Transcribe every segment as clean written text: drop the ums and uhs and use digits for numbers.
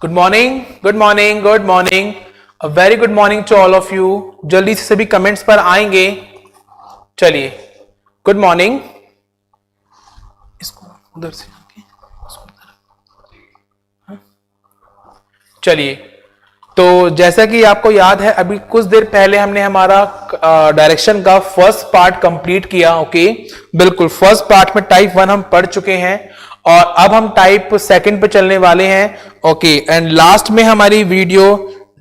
Good morning, good morning, good morning, a very good morning to all of you. जल्दी से सभी comments पर आएंगे। चलिए, गुड मॉर्निंग। इसको उधर से चलिए, तो जैसा कि आपको याद है अभी कुछ देर पहले हमने हमारा डायरेक्शन का फर्स्ट पार्ट कंप्लीट किया। ओके, बिल्कुल फर्स्ट पार्ट में टाइप 1 हम पढ़ चुके हैं और अब हम टाइप सेकंड पे चलने वाले हैं। ओके, एंड लास्ट में हमारी video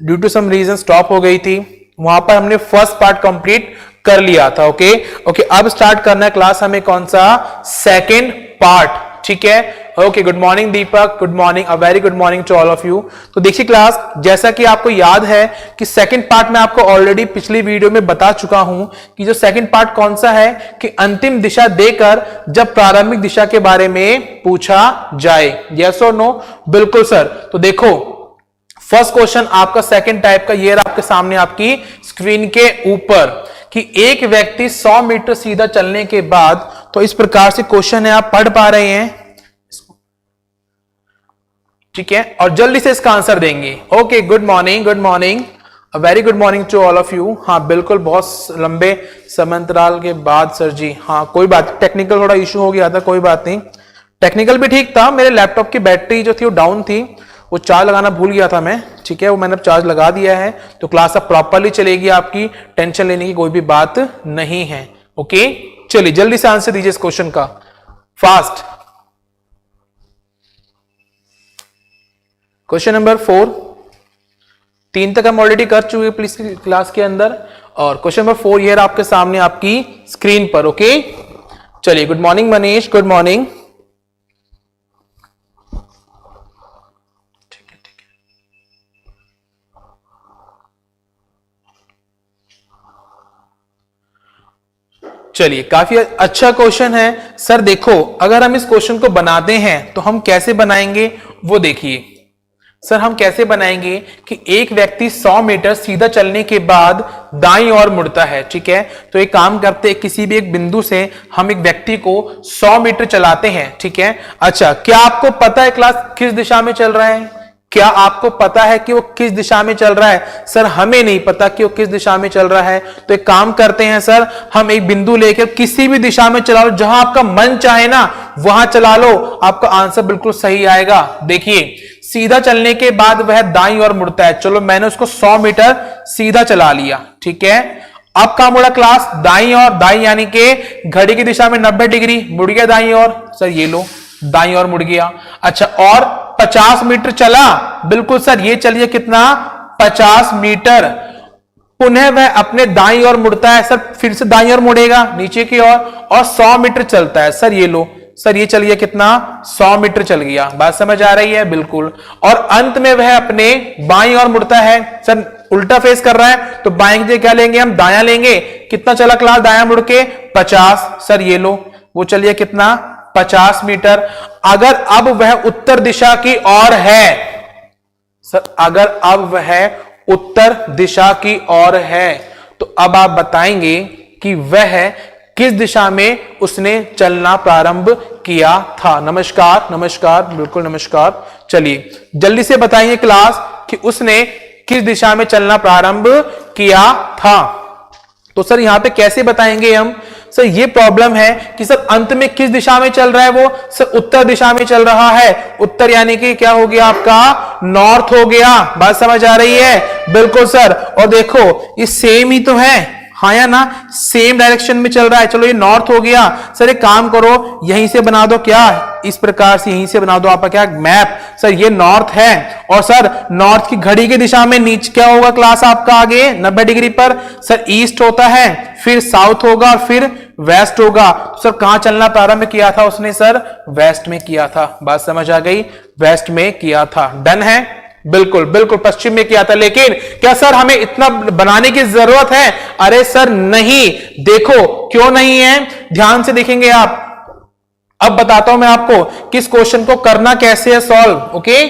due to some reason stop हो गई थी, वहां पर हमने फर्स्ट पार्ट कंप्लीट कर लिया था। ओके ओके, अब स्टार्ट करना है क्लास हमें कौन सा, सेकंड पार्ट। ठीक है, okay, good morning Deepak, good morning, a very good morning to all of you. तो देखिए क्लास, जैसा कि आपको याद है कि सेकंड पार्ट में आपको ऑलरेडी पिछली वीडियो में बता चुका हूं कि जो सेकंड पार्ट कौन सा है कि अंतिम दिशा देकर जब प्रारंभिक दिशा के बारे में पूछा जाए। यस और नो? बिल्कुल सर। तो देखो फर्स्ट क्वेश्चन आपका सेकंड टाइप का ये आपके सामने आपकी स्क्रीन के ऊपर कि एक व्यक्ति 100 मीटर सीधा चलने के बाद, तो इस प्रकार से क्वेश्चन है, आप पढ़ पा रहे हैं? ठीक है, और जल्दी से इसका आंसर देंगे। Okay, good morning, good morning, a very good morning to all of you. हाँ बिल्कुल, बहुत लंबे समंतराल के बाद सर जी। हाँ कोई बात, टेक्निकल थोड़ा इशू हो गया था, कोई बात नहीं। टेक्निकल भी ठीक था, मेरे लैपटॉप की बैटरी जो थी वो डाउन थी, वो चार्ज लगाना भूल गया था मैं। ठीक है, वो मैंने चार्ज लगा दिया है, तो क्लास अब प्रॉपरली चलेगी, आपकी टेंशन लेने की कोई भी बात नहीं है। ओके, चलिए जल्दी से आंसर दीजिए इस क्वेश्चन का, फास्ट। क्वेश्चन नंबर 4, 3 तक हम ऑलरेडी कर चुके प्लीज क्लास के अंदर, और क्वेश्चन नंबर 4 ये आपके सामने आपकी स्क्रीन पर। ओके, चलिए, good morning Manish, good morning. ठीक है, ठीक है। चलिए, काफी अच्छा क्वेश्चन है सर। देखो अगर हम इस क्वेश्चन को बनाते हैं तो हम कैसे बनाएंगे वो देखिए सर। हम कैसे बनाएंगे कि एक व्यक्ति 100 मीटर सीधा चलने के बाद दाईं ओर मुड़ता है। ठीक है, तो एक काम करते हैं, किसी भी एक बिंदु से हम एक व्यक्ति को 100 मीटर चलाते हैं। ठीक है, अच्छा क्या आपको पता है क्लास किस दिशा में चल रहा है? क्या आपको पता है कि वो किस दिशा में चल रहा है? सर हमें नहीं पता कि वो किस दिशा में चल रहा है। तो एक काम करते हैं सर, हम एक बिंदु लेकर किसी भी दिशा में चला लो, जहां आपका मन चाहे ना वहां चला लो, आपका आंसर बिल्कुल सही आएगा। देखिए सीधा चलने के बाद वह दाईं ओर मुड़ता है। चलो मैंने उसको 100 मीटर सीधा चला लिया। ठीक है, अब कहां मुड़ा क्लास? दाईं ओर। दाईं यानी कि घड़ी की दिशा में 90 डिग्री मुड़ गया दाईं ओर। सर ये लो, दाईं ओर मुड़ गया। अच्छा, और 50 मीटर चला। बिल्कुल सर, ये चलिए कितना, 50 मीटर। पुनः वह अपने दाईं ओर मुड़ता है। सर फिर से दाईं ओर मुड़ेगा नीचे की ओर, और 100 मीटर चलता है। सर ये लो, सर ये चलिए कितना, 100 मीटर चल गया। बात समझ आ रही है? बिल्कुल। और अंत में वह अपने बाईं ओर मुड़ता है। सर उल्टा फेस कर रहा है तो बाएं की जगह क्या लेंगे हम, दायां लेंगे। कितना चला क्लास दायां मुड़ के? 50। सर ये लो, वो चलिए कितना, 50 मीटर। अगर अब वह उत्तर दिशा की ओर है, सर अगर अब वह उत्तर दिशा की ओर है, तो अब आप बताएंगे कि वह किस दिशा में उसने चलना प्रारंभ किया था। नमस्कार, नमस्कार, बिल्कुल नमस्कार। चलिए जल्दी से बताइए क्लास कि उसने किस दिशा में चलना प्रारंभ किया था। तो सर यहां पे कैसे बताएंगे हम? सर ये प्रॉब्लम है कि सर अंत में किस दिशा में चल रहा है वो? सर उत्तर दिशा में चल रहा है। उत्तर यानी कि क्या हो गया आपका, नॉर्थ हो गया। बात समझ आ रही है? बिल्कुल सर। और देखो ये सेम ही तो है, हाँ या ना, सेम डायरेक्शन में चल रहा है। चलो ये नॉर्थ हो गया। सर एक काम करो, यहीं से बना दो, क्या इस प्रकार से यहीं से बना दो आपका क्या मैप। सर ये नॉर्थ है, और सर नॉर्थ की घड़ी की दिशा में नीचे क्या होगा क्लास आपका आगे 90 डिग्री पर? सर ईस्ट होता है, फिर साउथ होगा, फिर वेस्ट होगा। तो सर कहां चलना प्रारंभ किया था उसने? सर वेस्ट में किया था। बात समझ आ गई? वेस्ट में किया था। डन है? बिल्कुल बिल्कुल, पश्चिम में किया था। लेकिन क्या सर हमें इतना बनाने की जरूरत है? अरे सर नहीं। देखो क्यों नहीं है, ध्यान से देखेंगे आप। अब बताता हूं मैं आपको किस क्वेश्चन को करना कैसे है सॉल्व। ओके,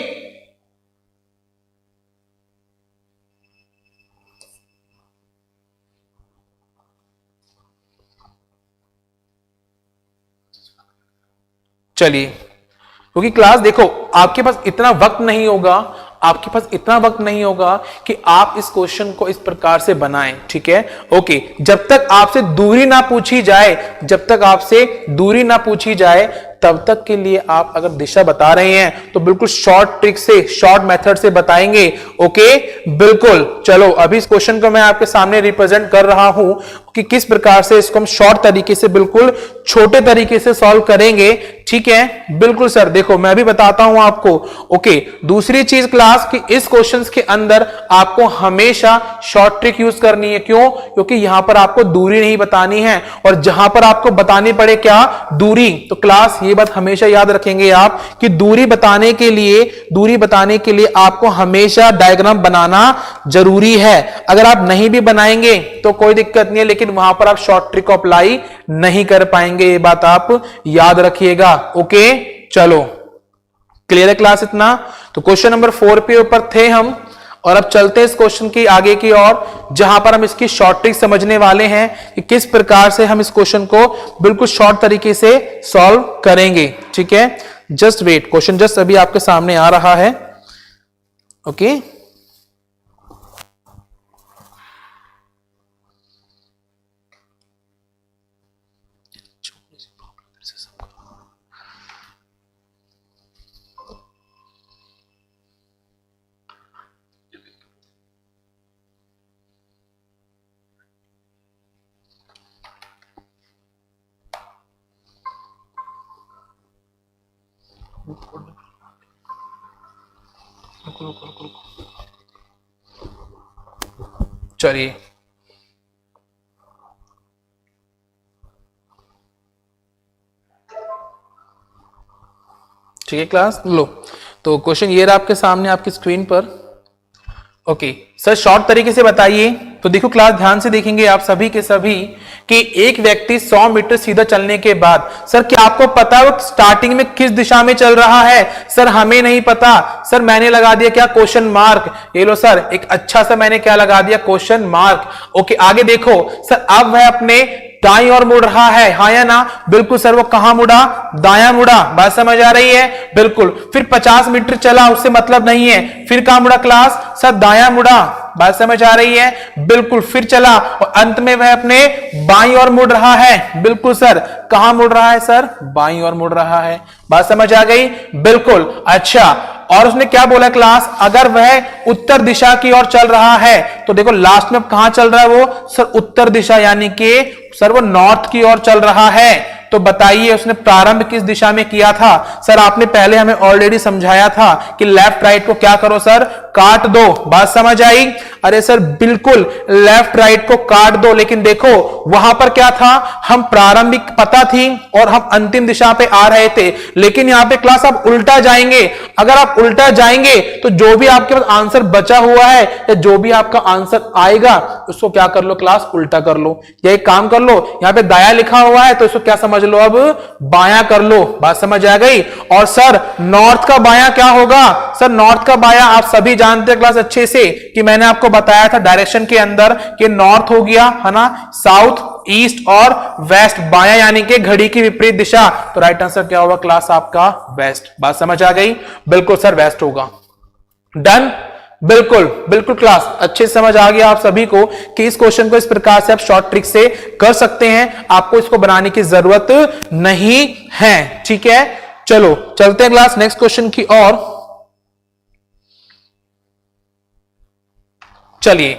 चलिए, क्योंकि क्लास देखो आपके पास इतना वक्त नहीं होगा, आपके पास इतना वक्त नहीं होगा कि आप इस क्वेश्चन को इस प्रकार से बनाएं, ठीक है। ओके, जब तक आपसे दूरी ना पूछी जाए, जब तक आपसे दूरी ना पूछी जाए, तब तक के लिए आप अगर दिशा बता रहे हैं तो बिल्कुल शॉर्ट ट्रिक से, शॉर्ट मेथड से बताएंगे। ओके, बिल्कुल। चलो अभी इस क्वेश्चन को मैं आपके सामने रिप्रेजेंट कर रहा हूं कि किस प्रकार से इसको हम शॉर्ट तरीके से, बिल्कुल छोटे तरीके से सॉल्व करेंगे, ठीक है। बिल्कुल सर, देखो मैं भी बताता हूं आपको। ओके, दूसरी चीज क्लास कि इस क्वेश्चंस के अंदर आपको हमेशा शॉर्ट ट्रिक यूज करनी है। क्यों? क्योंकि यहां पर आपको दूरी नहीं बतानी है, और जहां पर आपको बतानी पड़े क्या, दूरी। तो क्लास ये बात हमेशा याद रखेंगे आप कि दूरी बताने के लिए आपको हमेशा डायग्राम बनाना जरूरी है। अगर आप नहीं भी बनाएंगे तो कोई दिक्कत नहीं है, लेकिन वहां पर आप शॉर्ट ट्रिक को अप्लाई नहीं कर पाएंगे, ये बात आप याद रखिएगा। ओके, चलो क्लियर है क्लास इतना? तो क्वेश्चन नंबर 4 पे ऊपर थे हम, और अब चलते हैं इस क्वेश्चन की आगे की ओर, जहां पर हम इसकी शॉर्ट ट्रिक समझने वाले हैं कि किस प्रकार से हम इस क्वेश्चन को बिल्कुल शॉर्ट तरीके से सॉल्व करेंगे, ठीक है। जस्ट वेट, क्वेश्चन जस्ट अभी आपके सामने आ रहा है। ओके, चलिए ठीक है क्लास। लो, तो क्वेश्चन ये रहा आपके सामने आपकी स्क्रीन पर। ओके सर, शॉर्ट तरीके से बताइए। तो देखो क्लास, ध्यान से देखेंगे आप सभी के सभी कि एक व्यक्ति 100 मीटर सीधा चलने के बाद, सर क्या आपको पता है वो स्टार्टिंग में किस दिशा में चल रहा है? सर हमें नहीं पता। सर मैंने लगा दिया क्या, क्वेश्चन मार्क। ये लो सर, एक अच्छा सा मैंने क्या लगा दिया, क्वेश्चन मार्क। ओके, आगे देखो सर, अब वह अपने दाईं ओर मुड़ रहा है, हाँ या ना? बिल्कुल सर, वो कहां मुड़ा? दायां मुड़ा। बात समझ आ रही है? बिल्कुल। फिर 50 मीटर चला, उससे मतलब नहीं है, फिर कहां मुड़ा क्लास? सर दायां मुड़ा। बात समझ आ रही है? बिल्कुल। फिर चला और अंत में वह अपने बाईं ओर मुड़ रहा है। बिल्कुल सर, कहां मुड़ रहा है सर? बाईं ओर मुड़ रहा है। बात समझ आ गई? बिल्कुल। अच्छा, और उसने क्या बोला क्लास, अगर वह उत्तर दिशा की ओर चल रहा है, तो देखो लास्ट में कहां चल रहा है वो? सर उत्तर दिशा, यानी कि सर वो नॉर्थ की ओर चल रहा है। तो बताइए उसने प्रारंभ किस दिशा में किया था? सर आपने पहले हमें ऑलरेडी समझाया था कि लेफ्ट राइट को क्या करो सर, काट दो। बात समझ आई? अरे सर बिल्कुल, लेफ्ट राइट को काट दो। लेकिन देखो वहां पर क्या था, हम प्रारंभिक पता थी और हम अंतिम दिशा पे आ रहे थे। लेकिन यहां पे क्लास आप उल्टा जाएंगे। अगर आप उल्टा जाएंगे तो जो भी आपके पास आंसर बचा हुआ है, या जो भी आपका आंसर आएगा, उसको क्या कर लो क्लास, उल्टा कर लो। या एक काम कर लो, यहां पे दाया लिखा हुआ है तो इसको क्या समझ लो, अब बायां कर लो। बात समझ आ गई? और सर नॉर्थ का बायां क्या होगा? सर नॉर्थ का बायां आप सभी जानते हैं क्लास अच्छे से कि मैंने आपको बताया था डायरेक्शन के अंदर कि नॉर्थ हो गया है ना, साउथ, ईस्ट और वेस्ट बायां, यानी कि घड़ी की विपरीत दिशा। तो राइट आंसर क्या होगा क्लास आपका? वेस्ट। बात समझ आ गई? बिल्कुल सर, वेस्ट होगा। डन? बिल्कुल बिल्कुल क्लास, अच्छे समझ आ गया आप सभी को कि इस क्वेश्चन को इस प्रकार से आप शॉर्ट ट्रिक से कर सकते हैं, आपको इसको बनाने की जरूरत नहीं है, ठीक है। चलो चलते हैं क्लास नेक्स्ट क्वेश्चन की ओर। चलिए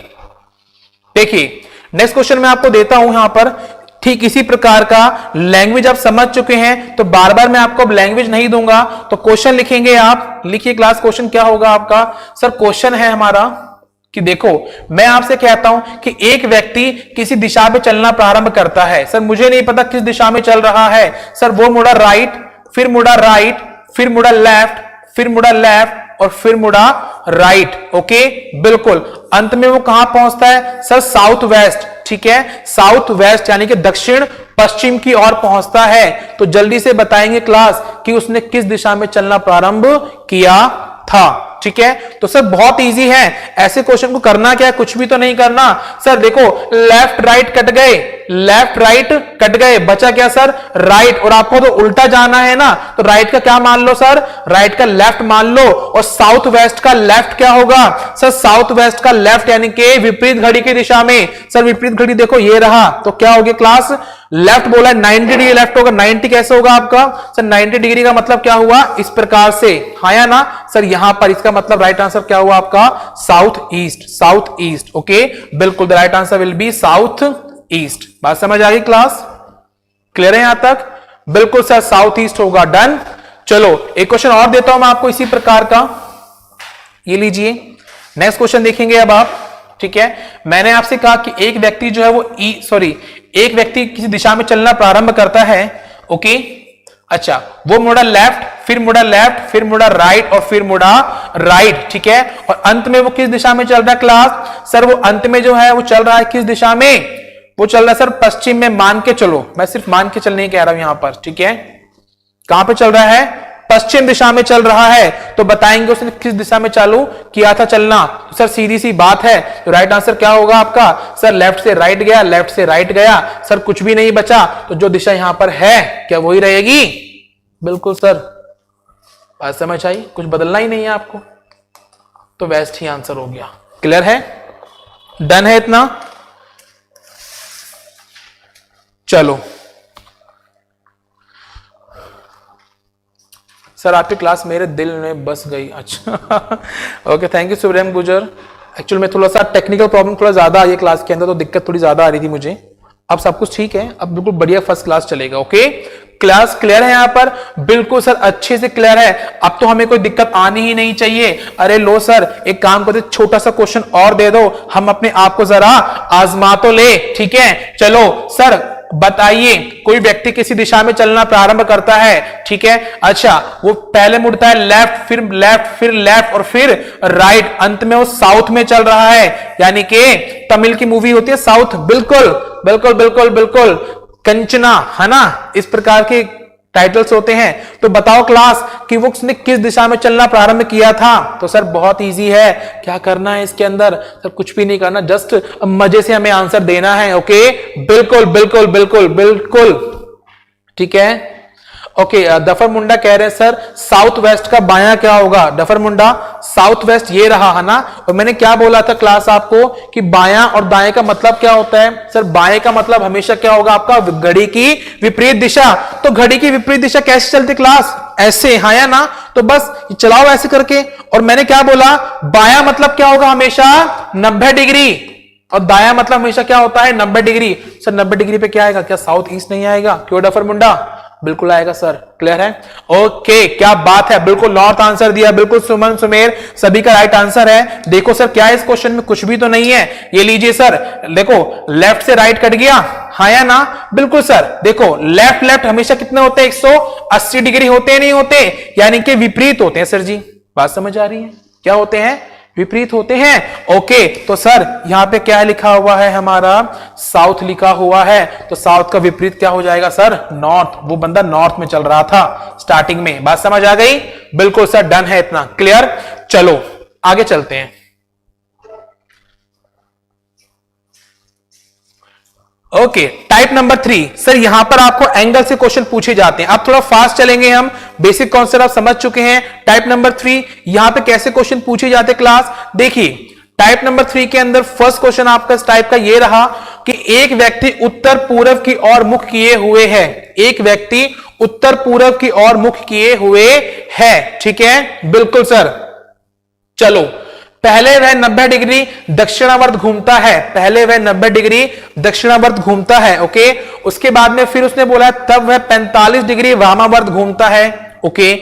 देखिए, नेक्स्ट क्वेश्चन मैं आपको देता हूं यहां पर, ठीक इसी प्रकार का। लैंग्वेज आप समझ चुके हैं तो बार बार मैं आपको अब लैंग्वेज नहीं दूंगा, तो क्वेश्चन लिखेंगे आप। लिखिए क्लास, क्वेश्चन क्या होगा आपका? सर क्वेश्चन है हमारा कि देखो मैं आपसे कहता हूं कि एक व्यक्ति किसी दिशा में चलना प्रारंभ करता है। सर मुझे नहीं पता किस दिशा में चल रहा है। सर वो मुड़ा राइट, फिर मुड़ा राइट, फिर मुड़ा लेफ्ट, फिर मुड़ा लेफ्ट और फिर मुड़ा राइट। ओके बिल्कुल, अंत में वो कहां पहुंचता है? सर साउथ वेस्ट, ठीक है, साउथ वेस्ट यानी कि दक्षिण पश्चिम की ओर पहुंचता है। तो जल्दी से बताएंगे क्लास कि उसने किस दिशा में चलना प्रारंभ किया था, ठीक है। तो सर बहुत इजी है, ऐसे क्वेश्चन को करना क्या है, कुछ भी तो नहीं करना। सर देखो लेफ्ट राइट कट गए, लेफ्ट राइट कट गए, बचा क्या सर राइट, और आपको तो उल्टा जाना है ना, तो राइट का क्या मान लो सर, राइट का लेफ्ट मान लो, और साउथ वेस्ट का लेफ्ट क्या होगा सर, साउथ वेस्ट का लेफ्ट यानी कि विपरीत घड़ी की दिशा में। सर विपरीत घड़ी देखो ये रहा, तो क्या हो गया क्लास, लेफ्ट बोला 90 डिग्री लेफ्ट होगा, 90 कैसे होगा आपका सर, 90 डिग्री का मतलब क्या हुआ इस प्रकार से, हाँ या ना सर, यहां पर इसका मतलब राइट आंसर क्या हुआ आपका south east, south east. Okay बिल्कुल, the right answer will be south east. बात समझ आ गई क्लास, क्लियर है यहां तक, बिल्कुल सर साउथ ईस्ट होगा, डन। चलो एक क्वेश्चन और देता हूं मैं आपको इसी प्रकार का, ये लीजिए नेक्स्ट क्वेश्चन देखेंगे अब आप, ठीक है। मैंने आपसे कहा कि एक व्यक्ति जो है वो एक व्यक्ति किसी दिशा में चलना प्रारंभ करता है, ओके, अच्छा वो मुड़ा लेफ्ट, फिर मुड़ा लेफ्ट, फिर मुड़ा राइट और फिर मुड़ा राइट, ठीक है, और अंत में वो किस दिशा में चल रहा है क्लास, सर वो अंत में जो है वो चल रहा है किस दिशा में, वो चल रहा है सर पश्चिम में, मान के चलो, मैं सिर्फ मान के चलने कह रहा हूं यहां पर, ठीक है, कहां पे चल रहा है, पश्चिम दिशा में चल रहा है, तो बताएंगे उसने किस दिशा में चालू किया था चलना, तो सर सीधी सी बात है, तो राइट आंसर क्या होगा आपका सर, लेफ्ट से राइट गया, लेफ्ट से राइट गया, सर कुछ भी नहीं बचा, तो जो दिशा यहां पर है क्या वही रहेगी, बिल्कुल सर, बात समझ आई, कुछ बदलना ही नहीं है आपको, तो वेस्ट ही आंसर हो गया, क्लियर है, डन है इतना। चलो सर आपकी क्लास मेरे दिल में बस गई, अच्छा ओके, थैंक यू सुब्रम गुजर। एक्चुअल में थोड़ा सा टेक्निकल प्रॉब्लम थोड़ा ज्यादा आई है क्लास के अंदर, तो दिक्कत थोड़ी ज्यादा आ रही थी मुझे, अब सब कुछ ठीक है, अब बिल्कुल बढ़िया फर्स्ट क्लास चलेगा। ओके क्लास क्लियर है यहां पर, बिल्कुल सर अच्छे से क्लियर है, अब तो हमें कोई दिक्कत आनी ही नहीं चाहिए। अरे लो सर एक काम करते, छोटा सा क्वेश्चन और दे दो, हम अपने आप को जरा आजमा तो ले, ठीक है। चलो सर बताइए, कोई व्यक्ति किसी दिशा में चलना प्रारंभ करता है, ठीक है, अच्छा वो पहले मुड़ता है लेफ्ट, फिर लेफ्ट, फिर लेफ्ट और फिर राइट, अंत में वो साउथ में चल रहा है, यानी कि तमिल की मूवी होती है साउथ, बिल्कुल बिल्कुल बिल्कुल बिल्कुल, कंचना, है ना, इस प्रकार के टाइटल्स होते हैं। तो बताओ क्लास कि वो उसने किस दिशा में चलना प्रारंभ किया था, तो सर बहुत इजी है, क्या करना है इसके अंदर सर, कुछ भी नहीं करना, जस्ट मजे से हमें आंसर देना है। ओके बिल्कुल बिल्कुल बिल्कुल बिल्कुल ठीक है। ओके डफर मुंडा कह रहे हैं सर साउथ वेस्ट का बायां क्या होगा, डफर मुंडा साउथ वेस्ट ये रहा है ना, और मैंने क्या बोला था क्लास आपको कि बायां और दाएं का मतलब क्या होता है सर, बाएं का मतलब हमेशा क्या होगा आपका, घड़ी की विपरीत दिशा। तो घड़ी की विपरीत दिशा कैसे चलती क्लास, ऐसे, हाँ या ना, तो बस चलाओ ऐसे करके। और मैंने क्या बोला, बायां मतलब क्या होगा हमेशा 90 डिग्री, और दाया मतलब हमेशा क्या होता है 90 डिग्री। सर 90 डिग्री पे क्या आएगा, क्या साउथ ईस्ट नहीं आएगा, क्यों डफर मुंडा, बिल्कुल आएगा सर, क्लियर है। ओके क्या बात है, बिल्कुल नॉर्थ आंसर दिया, बिल्कुल सुमन सुमेर सभी का राइट आंसर है। देखो सर क्या इस क्वेश्चन में कुछ भी तो नहीं है, ये लीजिए सर, देखो लेफ्ट से राइट कट गया, हाँ या ना, बिल्कुल सर। देखो लेफ्ट लेफ्ट हमेशा कितने होते हैं, 180 डिग्री होते हैं, नहीं होते, यानी कि विपरीत होते हैं सर जी, बात समझ आ रही है, क्या होते हैं, विपरीत होते हैं। ओके तो सर यहां पे क्या लिखा हुआ है हमारा, साउथ लिखा हुआ है, तो साउथ का विपरीत क्या हो जाएगा सर, नॉर्थ। वो बंदा नॉर्थ में चल रहा था स्टार्टिंग में, बात समझ आ गई, बिल्कुल सर डन है इतना, क्लियर। चलो आगे चलते हैं। ओके टाइप नंबर 3 सर, यहां पर आपको एंगल से क्वेश्चन पूछे जाते हैं। अब थोड़ा फास्ट चलेंगे हम, बेसिक कॉन्सेप्ट आप समझ चुके हैं। टाइप नंबर 3 यहां पे कैसे क्वेश्चन पूछे जाते हैं क्लास, देखिए टाइप नंबर 3 के अंदर फर्स्ट क्वेश्चन आपका इस टाइप का ये रहा कि एक व्यक्ति उत्तर पूर्व की ओर मुख किए हुए है, एक व्यक्ति उत्तर पूर्व की ओर मुख किए हुए है, ठीक है, बिल्कुल सर। चलो पहले वह 90 डिग्री दक्षिणावर्त घूमता है, पहले वह 90 डिग्री दक्षिणावर्त घूमता है, ओके। उसके बाद में फिर उसने बोला तब वह 45 डिग्री वामावर्त घूमता है, ओके।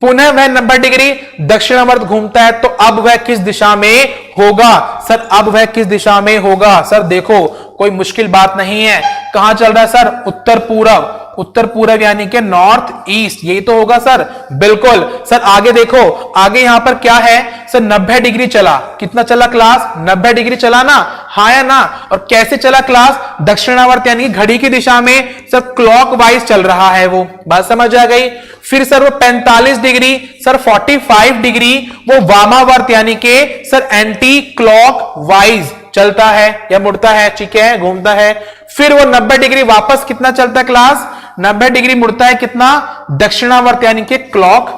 पुनः वह 90 डिग्री दक्षिणावर्त घूमता है, तो अब वह किस दिशा में होगा सर, अब वह किस दिशा में होगा सर, देखो कोई मुश्किल बात नहीं है, कहां चल रहा है सर, उत्तर पूर्व, उत्तर पूर्व यानी कि नॉर्थ ईस्ट, यही तो होगा सर, बिल्कुल सर। आगे देखो, आगे यहां पर क्या है सर, 90 डिग्री चला, कितना चला क्लास, 90 डिग्री चला ना, हाँ या ना, और कैसे चला क्लास, दक्षिणावर्त यानी घड़ी की दिशा में सर, क्लॉकवाइज चल रहा है वो, बात समझ आ गई। फिर सर वो 45 डिग्री सर 45 डिग्री वो वामावर्त यानी कि सर एंटी क्लॉकवाइज, चलता है या मुड़ता है, ठीक है, घूमता है, फिर वो 90 डिग्री वापस कितना चलता है क्लास, 90 डिग्री मुड़ता है कितना, दक्षिणावर्त यानी कि क्लॉक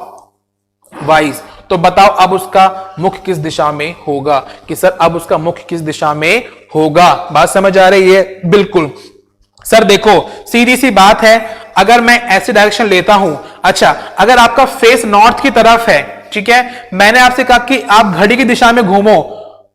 वाइज। तो बताओ अब उसका मुख किस दिशा में होगा, कि सर अब उसका मुख किस दिशा में होगा। बात समझ आ रही है? बिल्कुल सर देखो सीधी सी बात है, अगर मैं ऐसे डायरेक्शन लेता हूं, अच्छा अगर आपका फेस नॉर्थ की तरफ है, ठीक है, मैंने आपसे कहा कि आप घड़ी की दिशा में घूमो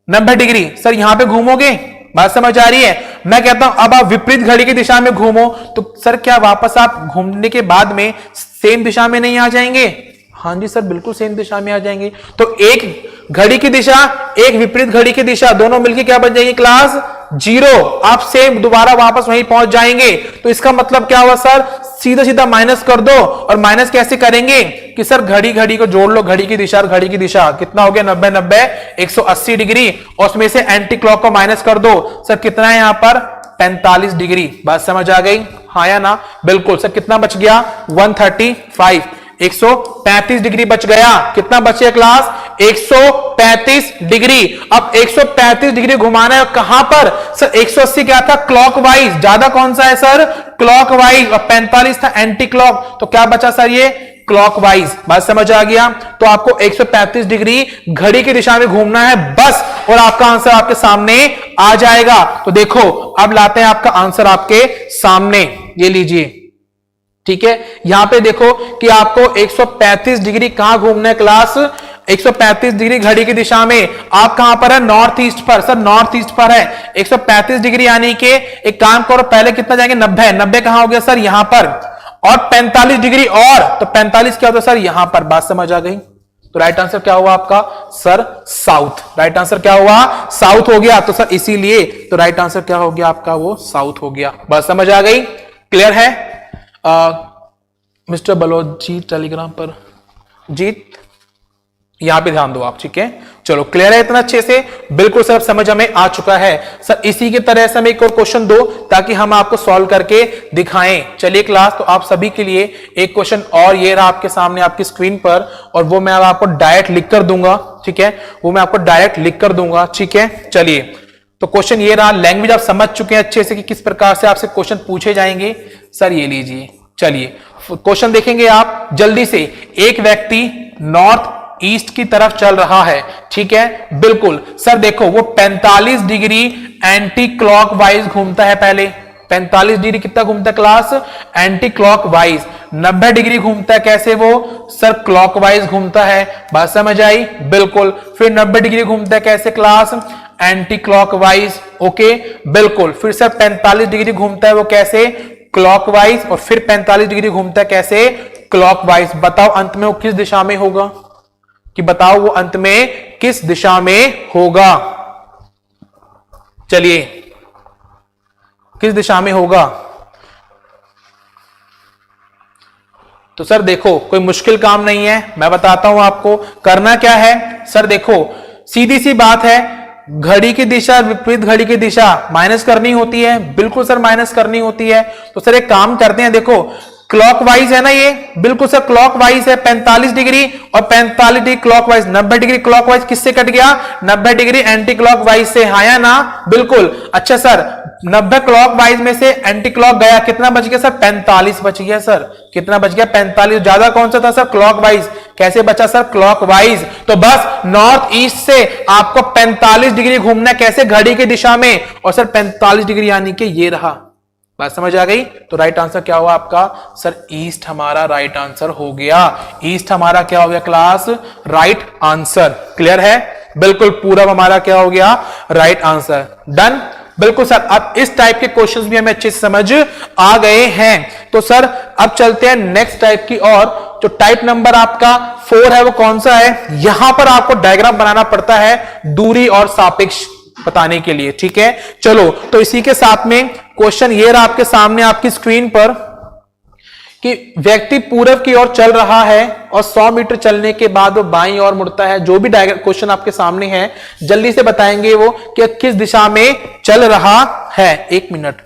90 डिग्री, सर यहां पे घूमोगे, बात समझ आ रही है? मैं कहता हूं अब आप विपरीत घड़ी की दिशा में घूमो, तो सर क्या वापस आप घूमने के बाद में सेम दिशा में नहीं आ जाएंगे? हाँ जी सर बिल्कुल सेम दिशा में आ जाएंगे। तो एक घड़ी की दिशा, एक विपरीत घड़ी की दिशा, दोनों मिलकर क्या बन जाएंगे क्लास, 0। आप सेम दोबारा वापस वहीं पहुंच जाएंगे। तो इसका मतलब क्या हुआ सर, सीधा सीधा माइनस कर दो। और माइनस कैसे करेंगे कि सर घड़ी घड़ी को जोड़ लो, घड़ी की दिशा और घड़ी की दिशा कितना हो गया, 90 90 180 डिग्री, और उसमें से एंटी क्लॉक को माइनस कर दो। सर कितना है यहां पर, 45 डिग्री। बात समझ आ गई, हाँ या ना? बिल्कुल। सर कितना बच गया, 135, 135 डिग्री बच गया। कितना बचे क्लास, 135 डिग्री। अब 135 डिग्री घुमाना है कहां पर सर, 180 क्या था, क्लॉकवाइज। ज्यादा कौन सा है सर, क्लॉकवाइज, और 45 था एंटी क्लॉक, तो क्या बचा सर, ये क्लॉकवाइज। बात समझ आ गया? तो आपको 135 डिग्री घड़ी की दिशा में घूमना है बस, और आपका आंसर आपके सामने आ जाएगा। तो देखो अब लाते हैं आपका आंसर आपके सामने, ये लीजिए, ठीक है। यहां पे देखो कि आपको 135 डिग्री कहां घूमना है क्लास, 135 डिग्री घड़ी की दिशा में। आप कहां पर है, नॉर्थ ईस्ट पर, सर नॉर्थ ईस्ट पर है 135 डिग्री, यानी कि एक काम करो, पहले कितना जाएंगे, 90, 90 कहां हो गया सर, यहां पर, और 45 डिग्री, और तो 45 क्या होता है सर, यहां पर। बात समझ आ गई? तो राइट आंसर क्या हुआ आपका सर, साउथ। राइट आंसर क्या हुआ, साउथ हो गया। तो सर इसीलिए तो राइट आंसर क्या हो गया आपका, वो साउथ हो गया। बात समझ आ गई, क्लियर है? मिस्टर बलोच जी टेलीग्राम पर, जीत यहां पे ध्यान दो आप, ठीक है। चलो क्लियर है इतना अच्छे से, बिल्कुल सर समझ हमें आ चुका है। सर इसी की तरह से हमें एक और क्वेश्चन दो ताकि हम आपको सॉल्व करके दिखाएं। चलिए क्लास, तो आप सभी के लिए एक क्वेश्चन और ये रहा आपके सामने आपकी स्क्रीन पर, और वो मैं आपको डायरेक्ट लिख कर दूंगा, ठीक है, वो मैं आपको डायरेक्ट लिख कर दूंगा, ठीक है। चलिए तो क्वेश्चन ये रहा, लैंग्वेज आप समझ चुके हैं अच्छे से कि किस प्रकार से आपसे क्वेश्चन पूछे जाएंगे। सर ये लीजिए, चलिए क्वेश्चन देखेंगे आप जल्दी से। एक व्यक्ति नॉर्थ ईस्ट की तरफ चल रहा है, ठीक है, बिल्कुल। सर देखो वो 45 डिग्री एंटी क्लॉक वाइज घूमता है। पहले 45 डिग्री कितना घूमता है class, anti clock wise. 90 degree घूमता है कैसे वो, सर क्लॉकवाइज घूमता है। बात समझ आई? बिल्कुल। फिर 90 डिग्री घूमता है कैसे क्लास, एंटी क्लॉकवाइज। ओके बिल्कुल। फिर सर 45 डिग्री घूमता है वो कैसे, क्लॉकवाइज। और फिर 45 डिग्री घूमता है कैसे, क्लॉकवाइज। बताओ अंत में वो किस दिशा में होगा, कि बताओ वो अंत में किस दिशा में होगा। चलिए किस दिशा में होगा। तो सर देखो कोई मुश्किल काम नहीं है, मैं बताता हूं आपको करना क्या है। सर देखो सीधी सी बात है, घड़ी की दिशा विपरीत घड़ी की दिशा माइनस करनी होती है। बिल्कुल सर माइनस करनी होती है। तो सर एक काम करते हैं, देखो क्लॉकवाइज है ना ये, बिल्कुल सर क्लॉकवाइज है 45 डिग्री, और 45 डिग्री क्लॉकवाइज। 90 डिग्री क्लॉकवाइज किससे कट गया, 90 डिग्री एंटी क्लॉकवाइज से, हाँ या ना? बिल्कुल। अच्छा सर 90 क्लॉकवाइज में से एंटी क्लॉक गया, कितना बच गया सर, 45 बच गया। सर कितना बच गया, 45। ज्यादा कौन सा था सर, क्लॉकवाइज। कैसे बचा सर, क्लॉकवाइज। तो बस नॉर्थ ईस्ट से आपको 45 डिग्री घूमना कैसे, घड़ी की दिशा में, और सर 45 डिग्री यानी कि ये रहा। बात समझ आ गई? तो राइट आंसर क्या हुआ आपका सर, ईस्ट हमारा राइट आंसर हो गया। ईस्ट हमारा क्या हो गया क्लास, राइट आंसर। क्लियर है? बिल्कुल पूरब हमारा क्या हो गया, राइट आंसर। डन? बिल्कुल सर। अब इस टाइप के क्वेश्चंस भी हमें अच्छे से समझ आ गए हैं। तो सर अब चलते हैं नेक्स्ट टाइप की और। जो टाइप नंबर आपका 4 है वो कौन सा है, यहां पर आपको डायग्राम बनाना पड़ता है दूरी और सापेक्ष बताने के लिए, ठीक है। चलो तो इसी के साथ में क्वेश्चन ये रहा आपके सामने आपकी स्क्रीन पर, कि व्यक्ति पूरब की ओर चल रहा है और 100 मीटर चलने के बाद वो बाईं ओर मुड़ता है। जो भी क्वेश्चन आपके सामने है जल्दी से बताएंगे वो कि किस दिशा में चल रहा है। 1 मिनट।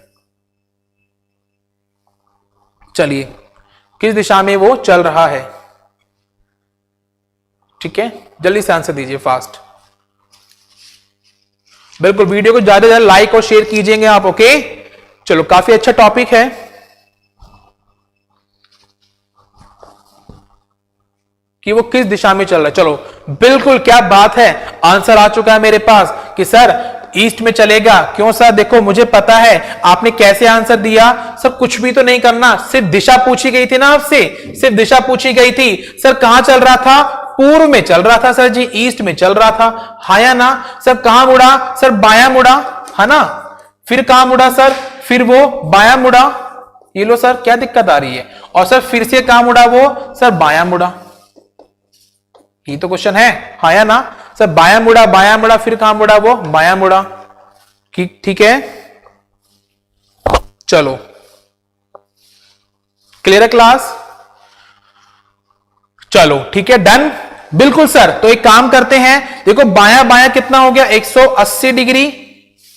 चलिए किस दिशा में वो चल रहा है, ठीक है, जल्दी से आंसर दीजिए फास्ट। बिल्कुल वीडियो को ज्यादा से ज्यादा लाइक और शेयर कीजिएंगे आप। ओके, चलो काफी अच्छा टॉपिक है। कि वो किस दिशा में चल रहा है। चलो बिल्कुल, क्या बात है, आंसर आ चुका है मेरे पास कि सर ईस्ट में चलेगा। क्यों सर? देखो मुझे पता है आपने कैसे आंसर दिया। सर कुछ भी तो नहीं करना, सिर्फ दिशा पूछी गई थी ना आपसे, सिर्फ दिशा पूछी गई थी। सर कहां चल रहा था? पूर्व में चल रहा था सर जी, ईस्ट में चल रहा था, हाँ या ना? सर कहां मुड़ा? सर बायां मुड़ा, है ना? फिर कहां मुड़ा सर? फिर वो बायां मुड़ा। ये लो सर, क्या दिक्कत आ रही है? और सर फिर से कहां मुड़ा वो? सर बायां मुड़ा। ये तो क्वेश्चन है, हाँ या ना? सर बायां मुड़ा, फिर कहां मुड़ा वो? बायां मुड़ा। ठीक है, चलो क्लियर है क्लास? चलो ठीक है, डन। बिल्कुल सर, तो एक काम करते हैं, देखो बायां बायां कितना हो गया? 180 डिग्री,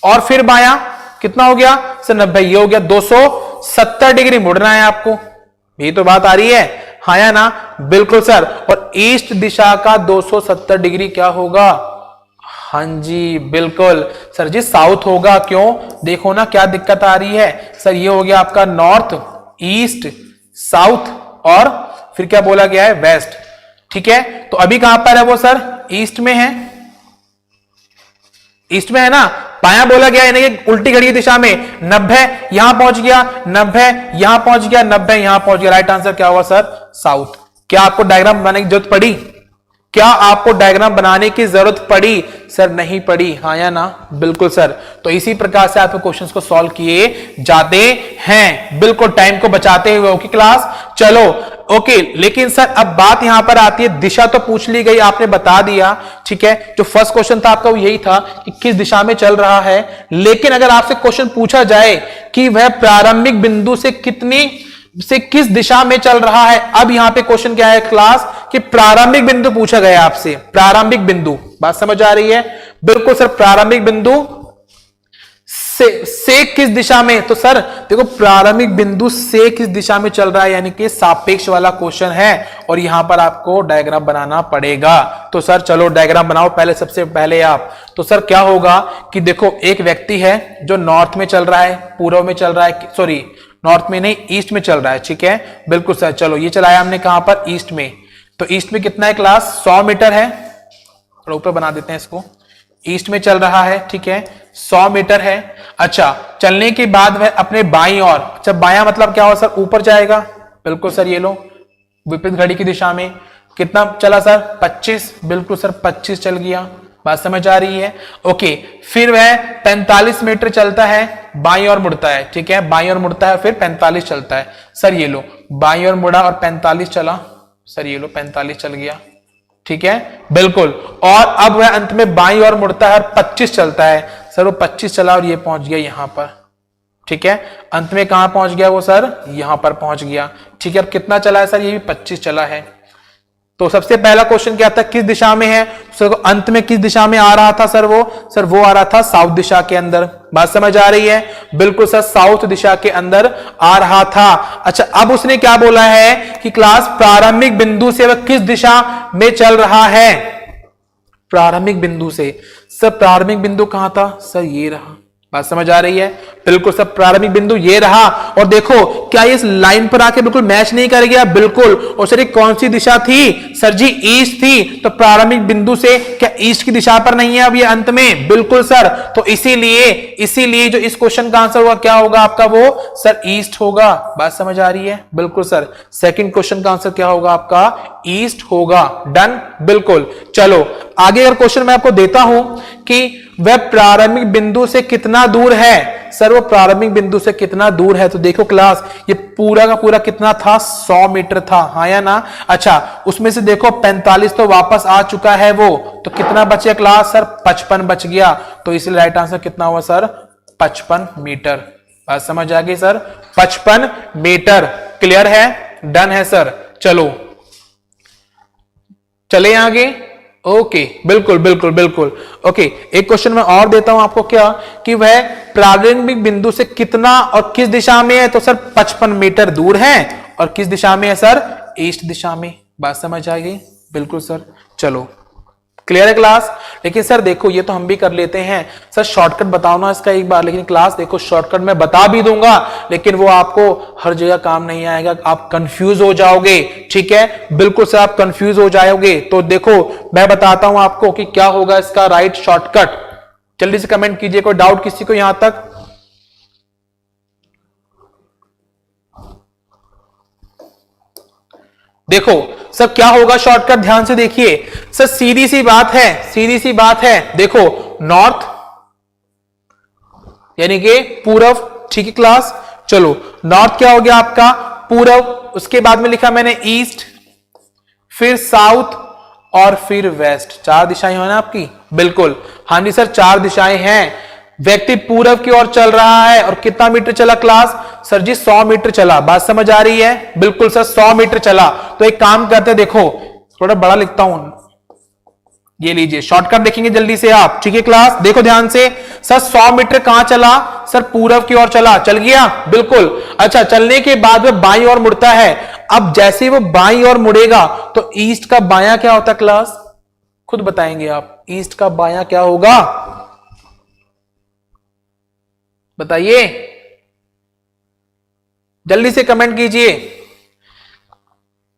और फिर बायां कितना हो गया सर? 90। ये हो गया 270 डिग्री मुड़ना है आपको। ये तो बात आ रही है, हाँ या ना? बिल्कुल सर। और ईस्ट दिशा का 270 डिग्री क्या होगा? हाँ जी बिल्कुल सर जी, साउथ होगा। क्यों? देखो ना क्या दिक्कत आ रही है सर। ये हो गया आपका नॉर्थ, ईस्ट, साउथ, और फिर क्या बोला गया है? वेस्ट। ठीक है, तो अभी कहां पर है वो सर? ईस्ट में है, ईस्ट में है ना? बायां बोला गया, यानी कि उल्टी घड़ी की दिशा में। 90 यहां पहुंच गया, 90 यहां पहुंच गया, 90 यहां पहुंच गया। राइट आंसर क्या हुआ सर? साउथ। क्या आपको डायग्राम बनाने की जरूरत पड़ी? क्या आपको डायग्राम बनाने की जरूरत पड़ी? सर नहीं पड़ी, हाँ या ना? बिल्कुल सर। तो इसी प्रकार से आपके क्वेश्चंस को सॉल्व किए जाते हैं, बिल्कुल टाइम को बचाते हुए। ओके क्लास, चलो ओके। लेकिन सर अब बात यहां पर आती है, दिशा तो पूछ ली गई, आपने बता दिया, ठीक है। जो फर्स्ट क्वेश्चन था आपका वो यही था कि किस दिशा में चल रहा है। लेकिन अगर आपसे क्वेश्चन पूछा जाए कि वह प्रारंभिक बिंदु से किस दिशा में चल रहा है, अब यहां पे क्वेश्चन क्या है क्लास? कि प्रारंभिक बिंदु पूछा गया आपसे, प्रारंभिक बिंदु। बात समझ आ रही है? बिल्कुल सर, प्रारंभिक बिंदु से किस दिशा में? तो सर देखो, प्रारंभिक बिंदु से किस दिशा में चल रहा है, यानी कि सापेक्ष वाला क्वेश्चन है, और यहां पर आपको डायग्राम बनाना पड़ेगा। तो सर चलो डायग्राम बनाओ पहले, सबसे पहले आप। तो सर क्या होगा कि देखो, एक व्यक्ति है जो नॉर्थ में चल रहा है, पूर्व में चल रहा है, सॉरी नॉर्थ में नहीं, ईस्ट में चल रहा है, ठीक है। बिल्कुल सर, चलो ये चलाया हमने कहां पर? ईस्ट में। तो ईस्ट में कितना है क्लास? 100 मीटर है। थोड़ा ऊपर बना देते हैं इसको। ईस्ट में चल रहा है, ठीक है, 100 मीटर है। अच्छा, चलने के बाद वह अपने बाईं ओर, अच्छा बायां मतलब क्या हो सर? ऊपर जाएगा। बिल्कुल सर, ये लो विपरीत घड़ी की दिशा में। कितना चला सर? 25। बिल्कुल सर, 25 चल गया। बात समझ आ रही है? ओके, फिर वह 45 मीटर चलता है, बाईं ओर मुड़ता है, ठीक है, बाईं ओर मुड़ता है, फिर 45 चलता है। सर ये लो, बाईं ओर मुड़ा और 45 चला। सर ये लो 45 चल गया, ठीक है, बिल्कुल। और अब वह अंत में बाईं ओर मुड़ता है और 25 चलता है। सर वो 25 चला और ये पहुंच गया यहां पर, ठीक है। अंत में कहां पहुंच गया वो सर? यहां पर पहुंच गया, ठीक है। अब कितना चला है सर? ये भी 25 चला है। तो सबसे पहला क्वेश्चन क्या था? किस दिशा में है? सर अंत में किस दिशा में आ रहा था सर? वो आ रहा था साउथ दिशा के अंदर। बात समझ आ रही है? बिल्कुल सर, साउथ दिशा के अंदर आ रहा था। अच्छा, अब उसने क्या बोला है कि क्लास प्रारंभिक बिंदु से वह किस दिशा में चल रहा है? प्रारंभिक बिंदु से। सर प्रारंभिक बिंदु कहां था? सर ये रहा। बात समझ आ रही है? बिल्कुल सब, प्रारंभिक बिंदु ये रहा। और देखो क्या इस लाइन पर आके बिल्कुल मैच नहीं कर गया? बिल्कुल। और सर ये कौन सी दिशा थी? सर जी ईस्ट थी। तो प्रारंभिक बिंदु से क्या ईस्ट की दिशा पर नहीं है अब ये अंत में? बिल्कुल सर। तो इसीलिए जो इस क्वेश्चन का आंसर होगा क्या होगा आपका? वो सर ईस्ट होगा। बात समझ आ रही है? बिल्कुल सर, सेकंड क्वेश्चन का आंसर क्या होगा आपका? ईस्ट होगा। डन, बिल्कुल। चलो आगे अगर क्वेश्चन मैं आपको देता हूं कि वह प्रारंभिक बिंदु से कितना दूर है? सर वो प्रारंभिक बिंदु से कितना दूर है? तो देखो क्लास, ये पूरा का पूरा कितना था? 100 मीटर था, हाँ या ना? अच्छा, उसमें से देखो 45 तो वापस आ चुका है वो, तो कितना बचे क्लास? सर 55 बच गया। तो इसलिए राइट आंसर कितना हुआ सर? 55 मीटर। बात समझ आ गई सर? 55 मीटर। क्लियर है? डन है सर। चलो चले आगे। ओके, बिल्कुल बिल्कुल बिल्कुल। ओके, एक क्वेश्चन मैं और देता हूं आपको, क्या कि वह प्रारंभिक बिंदु से कितना और किस दिशा में है? तो सर 55 मीटर दूर है। और किस दिशा में है सर? ईस्ट दिशा में। बात समझ आ गई? बिल्कुल सर। चलो क्लियर है क्लास? लेकिन सर देखो ये तो हम भी कर लेते हैं, सर शॉर्टकट बताओ ना इसका एक बार। लेकिन क्लास देखो शॉर्टकट मैं बता भी दूंगा, लेकिन वो आपको हर जगह काम नहीं आएगा, आप कंफ्यूज हो जाओगे। ठीक है, बिल्कुल सर आप कंफ्यूज हो जाओगे। तो देखो मैं बताता हूं आपको कि क्या होगा इसका राइट शॉर्टकट। जल्दी से कमेंट कीजिए, कोई डाउट किसी को यहां तक? देखो सर क्या होगा शॉर्टकट, ध्यान से देखिए सर, सीधी सी बात है, सीधी सी बात है। देखो नॉर्थ यानी कि पूरब, ठीक है क्लास? चलो नॉर्थ क्या हो गया आपका? पूरब, उसके बाद में लिखा मैंने ईस्ट, फिर साउथ और फिर वेस्ट। चार दिशाएं हैं ना आपकी? बिल्कुल, हाँ जी सर चार दिशाएं हैं। व्यक्ति पूरब की ओर चल रहा है और कितना मीटर चला क्लास? सर जी 100 मीटर चला। बात समझ आ रही है? बिल्कुल सर 100 मीटर चला। तो एक काम करते हैं, देखो थोड़ा बड़ा लिखता हूं, ये लीजिए शॉर्टकट देखेंगे जल्दी से आप। ठीक है क्लास, देखो ध्यान से। सर 100 मीटर कहां चला? सर पूरब की ओर चला, चल गया? बिल्कुल। अच्छा, चलने के बाद वह बाईं ओर मुड़ता है। अब जैसे वो बाईं ओर मुड़ेगा तो ईस्ट का बायां क्या होता है क्लास? खुद बताएंगे आप, ईस्ट का बायां क्या होगा? बताइए, जल्दी से कमेंट कीजिए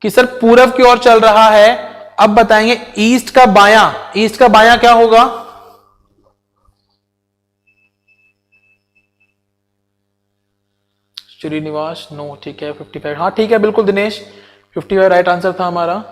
कि सर पूरब की ओर चल रहा है। अब बताएंगे ईस्ट का बायां, ईस्ट का बायां क्या होगा? श्रीनिवास नो, ठीक है 55, हाँ ठीक है बिल्कुल दिनेश 55 राइट आंसर था हमारा।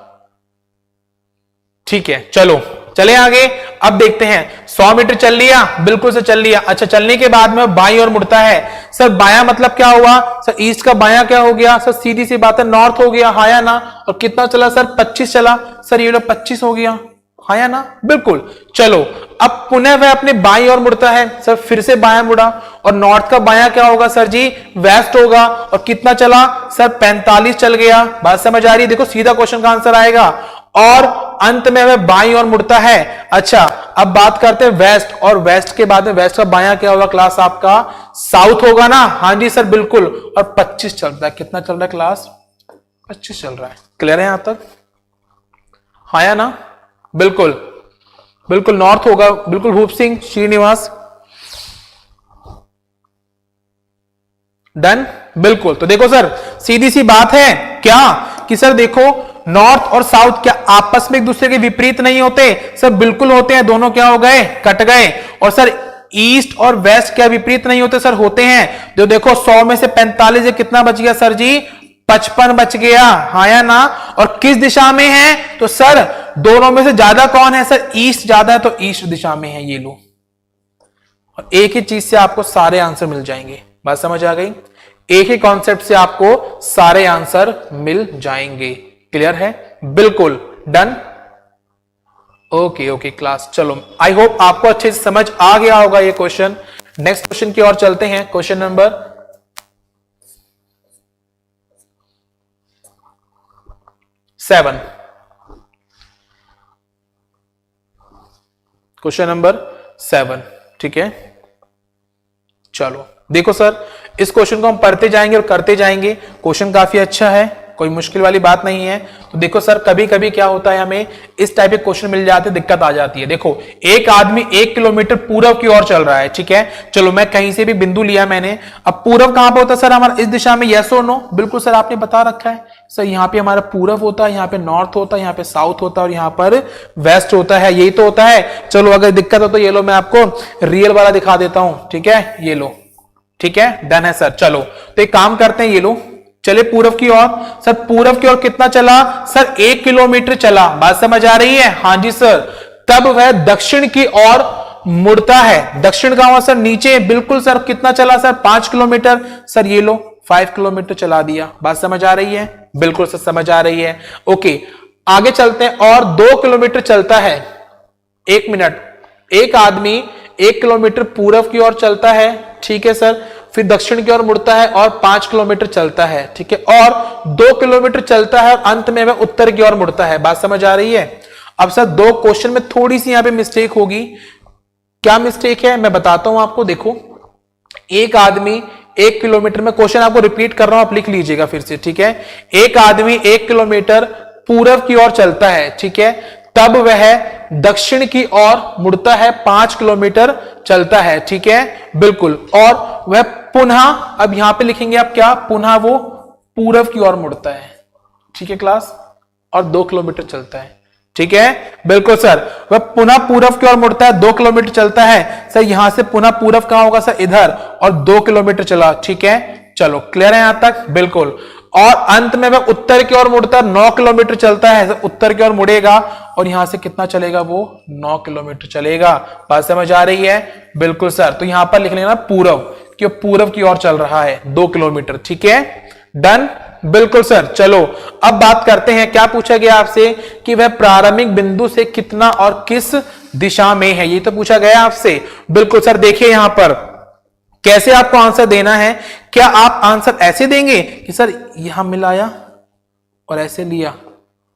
ठीक है चलो चले आगे। अब देखते हैं 100 मीटर चल लिया, बिल्कुल से चल लिया। अच्छा, चलने के बाद में बाईं ओर मुड़ता है। सर बायां मतलब क्या हुआ? सर ईस्ट का बायां क्या हो गया? सर सीधी सी बात है नॉर्थ हो गया, हाँ या ना? और कितना चला सर? 25 चला। सर ये 25 हो गया, हाँ या ना? बिल्कुल। चलो अब पुनः वह अपने बाईं ओर मुड़ता है। सर फिर से बायां मुड़ा, और नॉर्थ का बायां क्या होगा सर जी? वेस्ट होगा। और कितना चला? सर 45 चल गया। बात समझ आ रही है? देखो सीधा क्वेश्चन का आंसर आएगा। और अंत में वह बाईं ओर मुड़ता है। अच्छा, अब बात करते हैं वेस्ट, और वेस्ट के बाद में वेस्ट का बायां क्या होगा क्लास आपका? साउथ होगा ना? हाँ जी सर बिल्कुल। और 25 चल रहा है। कितना चल रहा है क्लास? 25 चल रहा है। क्लियर है यहां तक? हाँ या ना? बिल्कुल बिल्कुल नॉर्थ होगा, बिल्कुल। भूप सिंह, श्रीनिवास, डन, बिल्कुल। तो देखो सर सीधी सी बात है क्या कि सर देखो नॉर्थ और साउथ क्या आपस में एक दूसरे के विपरीत नहीं होते? सर बिल्कुल होते हैं। दोनों क्या हो गए? कट गए। और सर ईस्ट और वेस्ट क्या विपरीत नहीं होते? सर होते हैं। जो देखो 100 में से 45 कितना बच गया सर जी? 55 बच गया, हाँ या ना? और किस दिशा में है? तो सर दोनों में से ज्यादा कौन है? सर ईस्ट ज्यादा है, तो ईस्ट दिशा में है। ये लो, और एक ही चीज से आपको सारे आंसर मिल जाएंगे। बात समझ आ गई? एक ही कॉन्सेप्ट से आपको सारे आंसर मिल जाएंगे। क्लियर है? बिल्कुल डन। ओके ओके क्लास, चलो आई होप आपको अच्छे से समझ आ गया होगा ये क्वेश्चन। नेक्स्ट क्वेश्चन की ओर चलते हैं। Question number 7। क्वेश्चन नंबर 7, ठीक है। चलो देखो सर, इस क्वेश्चन को हम पढ़ते जाएंगे और करते जाएंगे। क्वेश्चन काफी अच्छा है, कोई मुश्किल वाली बात नहीं है। तो देखो सर, कभी कभी क्या होता है, हमें इस टाइप के क्वेश्चन मिल जाते हैं, दिक्कत आ जाती है। देखो एक आदमी 1 किलोमीटर पूरब की ओर चल रहा है, ठीक है। चलो मैं कहीं से भी बिंदु लिया मैंने। अब पूरब कहां पे होता है सर हमारा? इस दिशा में, यस और नो? बिल्कुल सर, आपने बता रखा है सर। यहाँ पे हमारा पूरब होता है, यहाँ पे नॉर्थ होता है, यहाँ पे साउथ होता है और यहाँ पर वेस्ट होता है। यही तो होता है। चलो अगर दिक्कत हो तो ये लो, मैं आपको रियल वाला दिखा देता हूं, ठीक है। ये लो, ठीक है, डन है सर। चलो तो एक काम करते हैं, ये लो, चले पूरब की ओर। सर पूरब की ओर कितना चला? सर 1 किलोमीटर चला। बात समझ आ रही है? हाँ जी सर। तब वह दक्षिण की ओर मुड़ता है। दक्षिण का सर नीचे, बिल्कुल सर। कितना चला सर? 5 किलोमीटर। सर ये लो 5 किलोमीटर चला दिया। बात समझ आ रही है? बिल्कुल सर समझ आ रही है। ओके आगे चलते हैं। और 2 किलोमीटर चलता है। 1 मिनट, एक आदमी 1 किलोमीटर पूरब की ओर चलता है, ठीक है सर। फिर दक्षिण की ओर मुड़ता है और 5 किलोमीटर चलता है, ठीक है। और 2 किलोमीटर चलता है और अंत में वह उत्तर की ओर मुड़ता है। बात समझ आ रही है? अब सर दो क्वेश्चन में थोड़ी सी यहां पे मिस्टेक होगी। क्या मिस्टेक है मैं बताता हूं आपको। देखो एक आदमी 1 किलोमीटर में, क्वेश्चन आपको रिपीट कर रहा हूं, आप लिख लीजिएगा फिर से, ठीक है। एक आदमी 1 किलोमीटर पूरब की ओर चलता है, ठीक है। तब वह दक्षिण की ओर मुड़ता है, 5 किलोमीटर चलता है, ठीक है, बिल्कुल। और वह पुनः, अब यहां पे लिखेंगे आप क्या, पुनः वो पूर्व की ओर मुड़ता है, ठीक है क्लास, और 2 किलोमीटर चलता है, ठीक है, बिल्कुल सर। वह पुनः पूर्व की ओर मुड़ता है, 2 किलोमीटर चलता है सर। यहां से पुनः पूर्व कहां होगा सर, इधर, और 2 किलोमीटर चला, ठीक है, चलो क्लियर है यहां तक, बिल्कुल। और अंत में वह उत्तर की ओर मुड़ता है, 9 किलोमीटर चलता है सर, उत्तर की ओर मुड़ेगा, और यहां से कितना चलेगा वो, 9 किलोमीटर चलेगा। बात समझ आ रही है, बिल्कुल सर। तो यहां पर लिख लेना पूर्व, कि पूर्व की ओर चल रहा है 2 किलोमीटर, ठीक है, डन, बिल्कुल सर। चलो अब बात करते हैं, क्या पूछा गया आपसे कि वह प्रारंभिक बिंदु से कितना और किस दिशा में है, ये तो पूछा गया आपसे, बिल्कुल सर। देखिए यहां पर कैसे आपको आंसर देना है, क्या आप आंसर ऐसे देंगे कि सर यहां मिलाया और ऐसे लिया,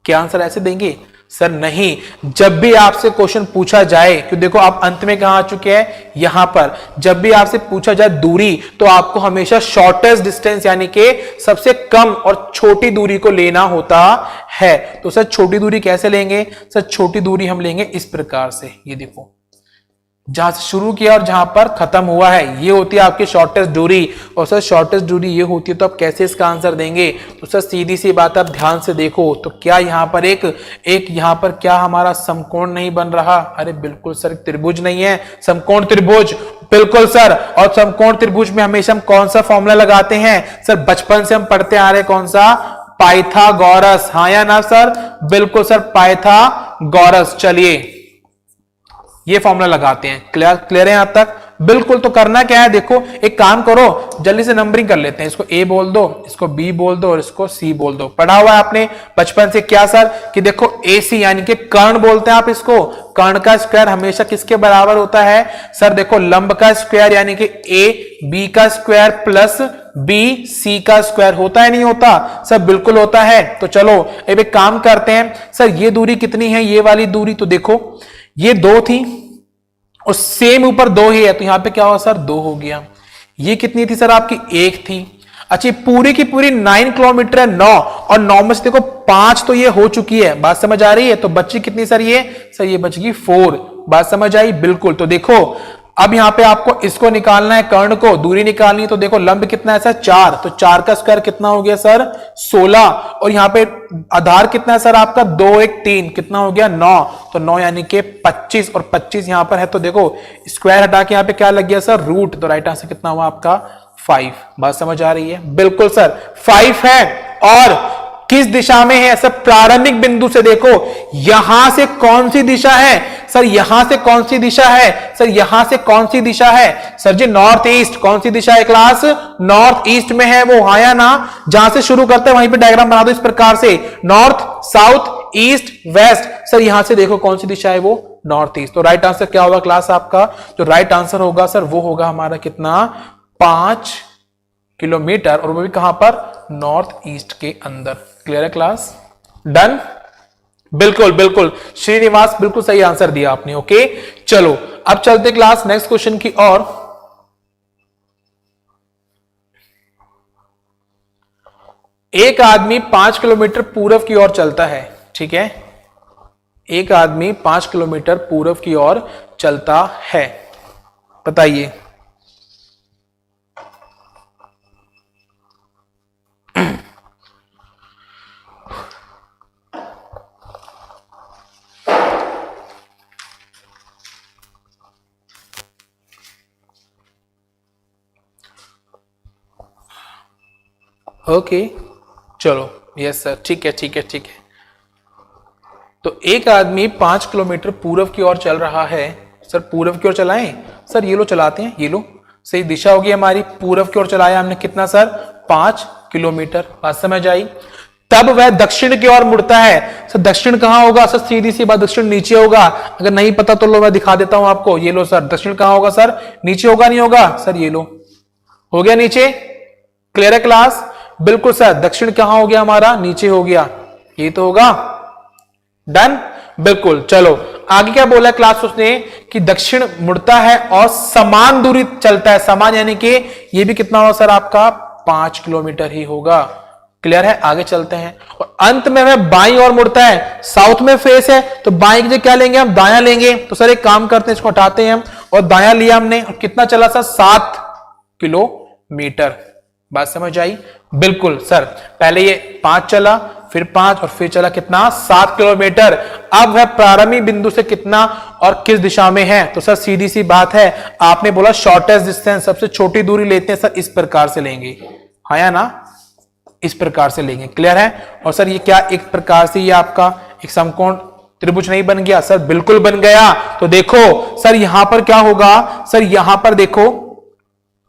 क्या आंसर ऐसे देंगे सर? नहीं, जब भी आपसे क्वेश्चन पूछा जाए, क्योंकि देखो आप अंत में कहां आ चुके हैं, यहां पर, जब भी आपसे पूछा जाए दूरी, तो आपको हमेशा शॉर्टेस्ट डिस्टेंस यानी कि सबसे कम और छोटी दूरी को लेना होता है। तो सर छोटी दूरी कैसे लेंगे सर? छोटी दूरी हम लेंगे इस प्रकार से, ये देखो, जहां से शुरू किया और जहां पर खत्म हुआ है, ये होती है आपकी शॉर्टेस्ट दूरी। और सर शॉर्टेस्ट दूरी ये होती है, तो आप कैसे इसका आंसर देंगे? तो सर सीधी सी बात, आप ध्यान से देखो, तो क्या यहां पर एक यहां पर क्या हमारा समकोण नहीं बन रहा? अरे बिल्कुल सर, त्रिभुज नहीं है, समकोण त्रिभुज, बिल्कुल सर। और समकोण त्रिभुज में हमेशा हम कौन सा फॉर्मूला लगाते हैं सर? बचपन से हम पढ़ते आ रहे, कौन सा? पाइथागोरस, हाँ या ना सर? बिल्कुल सर, पाइथागोरस। चलिए ये फॉर्मूला लगाते हैं, क्लियर है यहां तक? बिल्कुल। तो करना क्या है, देखो एक काम करो, जल्दी से नंबरिंग कर लेते हैं। इसको ए बोल दो, इसको बी बोल दो, और इसको सी बोल दो। पढ़ा हुआ है आपने बचपन से क्या सर, कि देखो ए सी यानी कि कर्ण बोलते हैं आप इसको। कर्ण का स्क्वायर हमेशा किसके बराबर होता है सर? देखो लंब का स्क्वायर यानी कि ए बी का स्क्वायर प्लस बी सी का स्क्वायर, होता है नहीं होता सर? बिल्कुल होता है। तो चलो अब एक काम करते हैं सर, ये दूरी कितनी है, ये वाली दूरी, तो देखो ये 2 थी और सेम ऊपर 2 ही है, तो यहां पे क्या हुआ सर? 2 हो गया। ये कितनी थी सर आपकी? 1 थी। अच्छा पूरी की पूरी 9 किलोमीटर है, 9, और 9 में से देखो 5 तो ये हो चुकी है, बात समझ आ रही है? तो बची कितनी सर? ये सर ये बच गई 4, बात समझ आई? बिल्कुल। तो देखो अब यहां पे आपको इसको निकालना है, कर्ण को दूरी निकालनी है, तो देखो लंब कितना है सर? 4, तो 4 का स्क्वायर कितना हो गया सर? 16, और यहां पे आधार कितना है सर आपका? 2 1 3, कितना हो गया? 9, तो 9 यानी कि 25, और 25 यहां पर है, तो देखो स्क्वायर हटा के यहां पे क्या लग गया सर? रूट, तो राइट आंसर कितना हुआ आपका? 5। बात समझ आ रही है? बिल्कुल सर 5 है। और किस दिशा में है सर? प्रारंभिक बिंदु से देखो, यहां से कौन सी दिशा है सर? यहां से कौन सी दिशा है सर? यहां से कौन सी दिशा है सर जी? North east. कौन सी दिशा है क्लास? नॉर्थ ईस्ट में है वो, हाँ या ना? जहां से शुरू करते हैं वहीं पे डायग्राम बना दो इस प्रकार से, north south east west. Sir यहां से देखो कौन सी दिशा है वो? North east. तो राइट आंसर क्या होगा क्लास आपका? जो राइट आंसर होगा सर वो होगा हमारा कितना? 5 किलोमीटर, और वो भी कहां पर? नॉर्थ ईस्ट के अंदर। क्लियर है क्लास? डन, बिल्कुल बिल्कुल श्रीनिवास, बिल्कुल सही आंसर दिया आपने। ओके चलो अब चलते क्लास नेक्स्ट क्वेश्चन की ओर। एक आदमी 5 किलोमीटर पूर्व की ओर चलता है, ठीक है? एक आदमी 5 किलोमीटर पूर्व की ओर चलता है, बताइए। ओके चलो, यस सर, ठीक है ठीक है ठीक है। तो एक आदमी 5 किलोमीटर पूर्व की ओर चल रहा है। सर पूर्व की ओर चलाएं सर? ये लो चलाते हैं, ये लो, सही दिशा होगी हमारी, पूर्व की ओर चलाया हमने, कितना सर? 5 किलोमीटर। बात समझ आई? तब वह दक्षिण की ओर मुड़ता है। सर दक्षिण कहां होगा सर? सीधी सी बात, दक्षिण नीचे होगा। अगर नहीं पता तो लो मैं दिखा देता हूं आपको, ये लो सर, दक्षिण कहां होगा सर? नीचे होगा, नहीं होगा सर? ये लो, हो गया नीचे। क्लियर है क्लास? बिल्कुल सर, दक्षिण कहां हो गया हमारा? नीचे हो गया, ये तो होगा। डन, बिल्कुल। चलो आगे क्या बोला क्लास उसने कि दक्षिण मुड़ता है और समान दूरी चलता है। समान यानी कि ये भी कितना होगा सर आपका? 5 किलोमीटर ही होगा। क्लियर है, आगे चलते हैं। और अंत में वह बाईं ओर मुड़ता है, साउथ में फेस है तो बाईं की जगह क्या लेंगे हम, दायां लेंगे। तो सर एक काम करते हैं, इसको हटाते हैं हम और दायां लिया हमने, और कितना चला सर, 7 किलोमीटर। बात समझ आई? बिल्कुल सर, पहले ये 5 चला, फिर 5 और फिर चला कितना, 7 किलोमीटर। अब वह प्रारंभिक बिंदु से कितना और किस दिशा में है? तो सर सीधी सी बात है, आपने बोला शॉर्टेस्ट डिस्टेंस, सबसे छोटी दूरी लेते हैं सर, इस प्रकार से लेंगे, हाँ या ना, इस प्रकार से लेंगे। क्लियर है? और सर ये क्या एक प्रकार से ये आपका एक समकोण त्रिभुज नहीं बन गया? सर बिल्कुल बन गया। तो देखो सर यहां पर क्या होगा, सर यहां पर देखो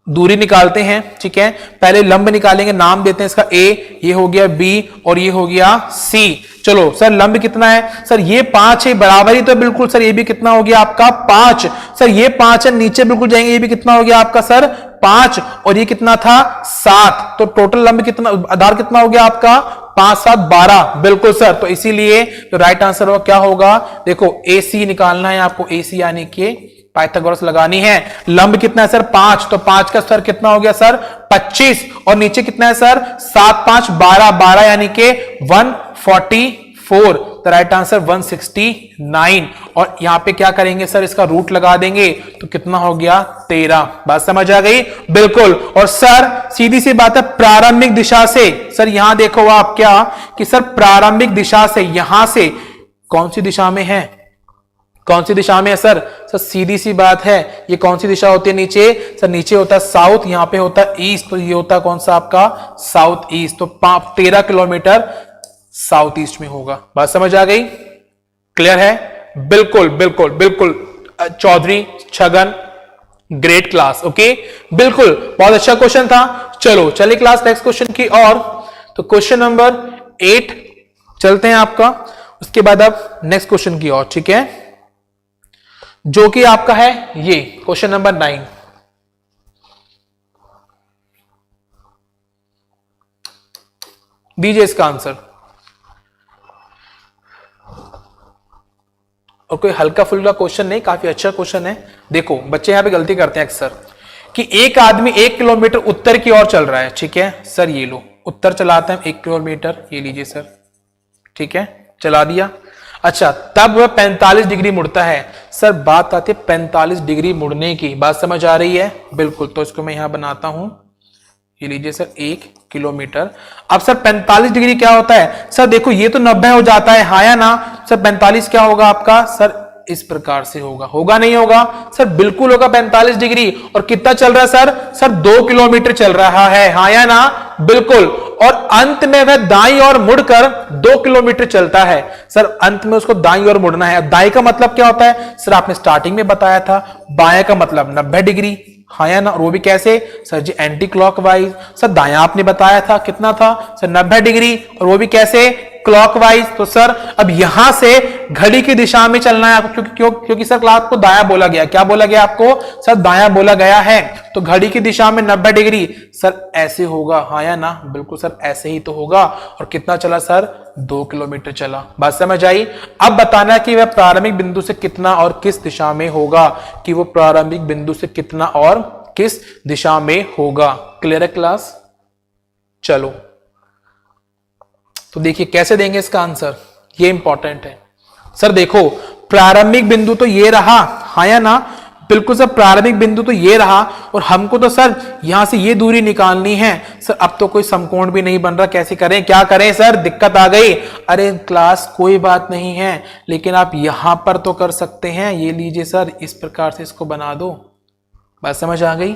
दूरी निकालते हैं, ठीक है, पहले लंब निकालेंगे, नाम देते हैं इसका ए, ये हो गया बी और ये हो गया सी। चलो सर लंब कितना है, सर ये 5 है, बराबर ही तो बिल्कुल सर, ये भी कितना हो गया आपका 5। सर ये 5 है, नीचे बिल्कुल जाएंगे, ये भी कितना हो गया आपका सर 5, और ये कितना था 7। तो टोटल लंब कितना, आधार कितना हो गया आपका 5 7 12। बिल्कुल सर, तो इसीलिए तो राइट आंसर हो क्या होगा, देखो ए सी निकालना है आपको, ए सी यानी कि पाइथागोरस लगानी है। लंब कितना है सर 5, तो 5 का सर कितना हो गया सर 25, और नीचे कितना है सर 7 5 12, 12 यानी कि 144। तो राइट आंसर 169। और यहां पे क्या करेंगे सर, इसका रूट लगा देंगे, तो कितना हो गया 13। बात समझ आ गई? बिल्कुल। और सर सीधी सी बात है, प्रारंभिक दिशा से, सर यहां देखो आप क्या कि सर प्रारंभिक दिशा से यहां से कौन सी दिशा में है, कौन सी दिशा में है सर? सर सीधी सी बात है, ये कौन सी दिशा होती है नीचे, सर नीचे होता है साउथ, यहां पे होता है ईस्ट, तो ये होता है कौन सा आपका साउथ ईस्ट। तो 13 किलोमीटर साउथ ईस्ट में होगा। बात समझ आ गई? क्लियर है? बिल्कुल बिल्कुल बिल्कुल Chaudhary Chhagan, great class, okay बिल्कुल, बहुत अच्छा क्वेश्चन था। चलो चलिए क्लास नेक्स्ट क्वेश्चन की और, तो क्वेश्चन नंबर 8 चलते हैं आपका, उसके बाद अब नेक्स्ट क्वेश्चन की और, ठीक है, जो कि आपका है ये क्वेश्चन नंबर 9। दीजिए इसका आंसर। और कोई हल्का फुल्का क्वेश्चन नहीं, काफी अच्छा क्वेश्चन है। देखो बच्चे यहां पे गलती करते हैं अक्सर कि एक आदमी 1 किलोमीटर उत्तर की ओर चल रहा है, ठीक है सर, ये लो उत्तर चलाते हैं 1 किलोमीटर, ये लीजिए सर, ठीक है चला दिया। अच्छा, तब वह 45 डिग्री मुड़ता है। सर बात आती है 45 डिग्री मुड़ने की, बात समझ आ रही है? बिल्कुल, तो इसको मैं यहां बनाता हूं, ये लीजिए सर 1 किलोमीटर। अब सर 45 डिग्री क्या होता है, सर देखो ये तो 90 हो जाता है, हाँ या ना? सर 45 क्या होगा आपका सर, इस प्रकार से होगा, होगा नहीं होगा? सर बिल्कुल होगा 45 डिग्री। और कितना चल रहा है सर, सर 2 किलोमीटर चल रहा है, हाँ या ना? बिल्कुल। और अंत में वह दाईं ओर मुड़कर 2 किलोमीटर चलता है। सर अंत में उसको दाईं ओर मुड़ना है। दाईं का मतलब क्या होता है सर, आपने स्टार्टिंग में बताया था, बाएं का मतलब 90 डिग्री, हाँ या ना? और वो भी कैसे सर जी, एंटी क्लॉकवाइज। सर दायां आपने बताया था कितना था सर 90 डिग्री, और वो भी कैसे क्लॉकवाइज। तो सर अब यहां से घड़ी की दिशा में चलना है आपको, क्योंकि सर क्लास को दायां बोला गया, क्या बोला गया आपको सर, दायां बोला गया है। तो घड़ी की दिशा में 90 डिग्री, सर ऐसे होगा, हाँ या ना? बिल्कुल सर ऐसे ही तो होगा। और कितना चला सर 2 किलोमीटर चला। बात समझ आई? अब बताना है कि वह प्रारंभिक बिंदु से कितना और किस दिशा में होगा, कि वो प्रारंभिक बिंदु से कितना और किस दिशा में होगा। क्लियर है क्लास? चलो तो देखिए कैसे देंगे इसका आंसर, ये इंपॉर्टेंट है। सर देखो प्रारंभिक बिंदु तो ये रहा, हाँ या ना? बिल्कुल सर, प्रारंभिक बिंदु तो ये रहा, और हमको तो सर यहां से ये दूरी निकालनी है। सर अब तो कोई समकोण भी नहीं बन रहा, कैसे करें, क्या करें सर, दिक्कत आ गई। अरे क्लास कोई बात नहीं है, लेकिन आप यहां पर तो कर सकते हैं। ये लीजिए सर, इस प्रकार से इसको बना दो। बात समझ आ गई?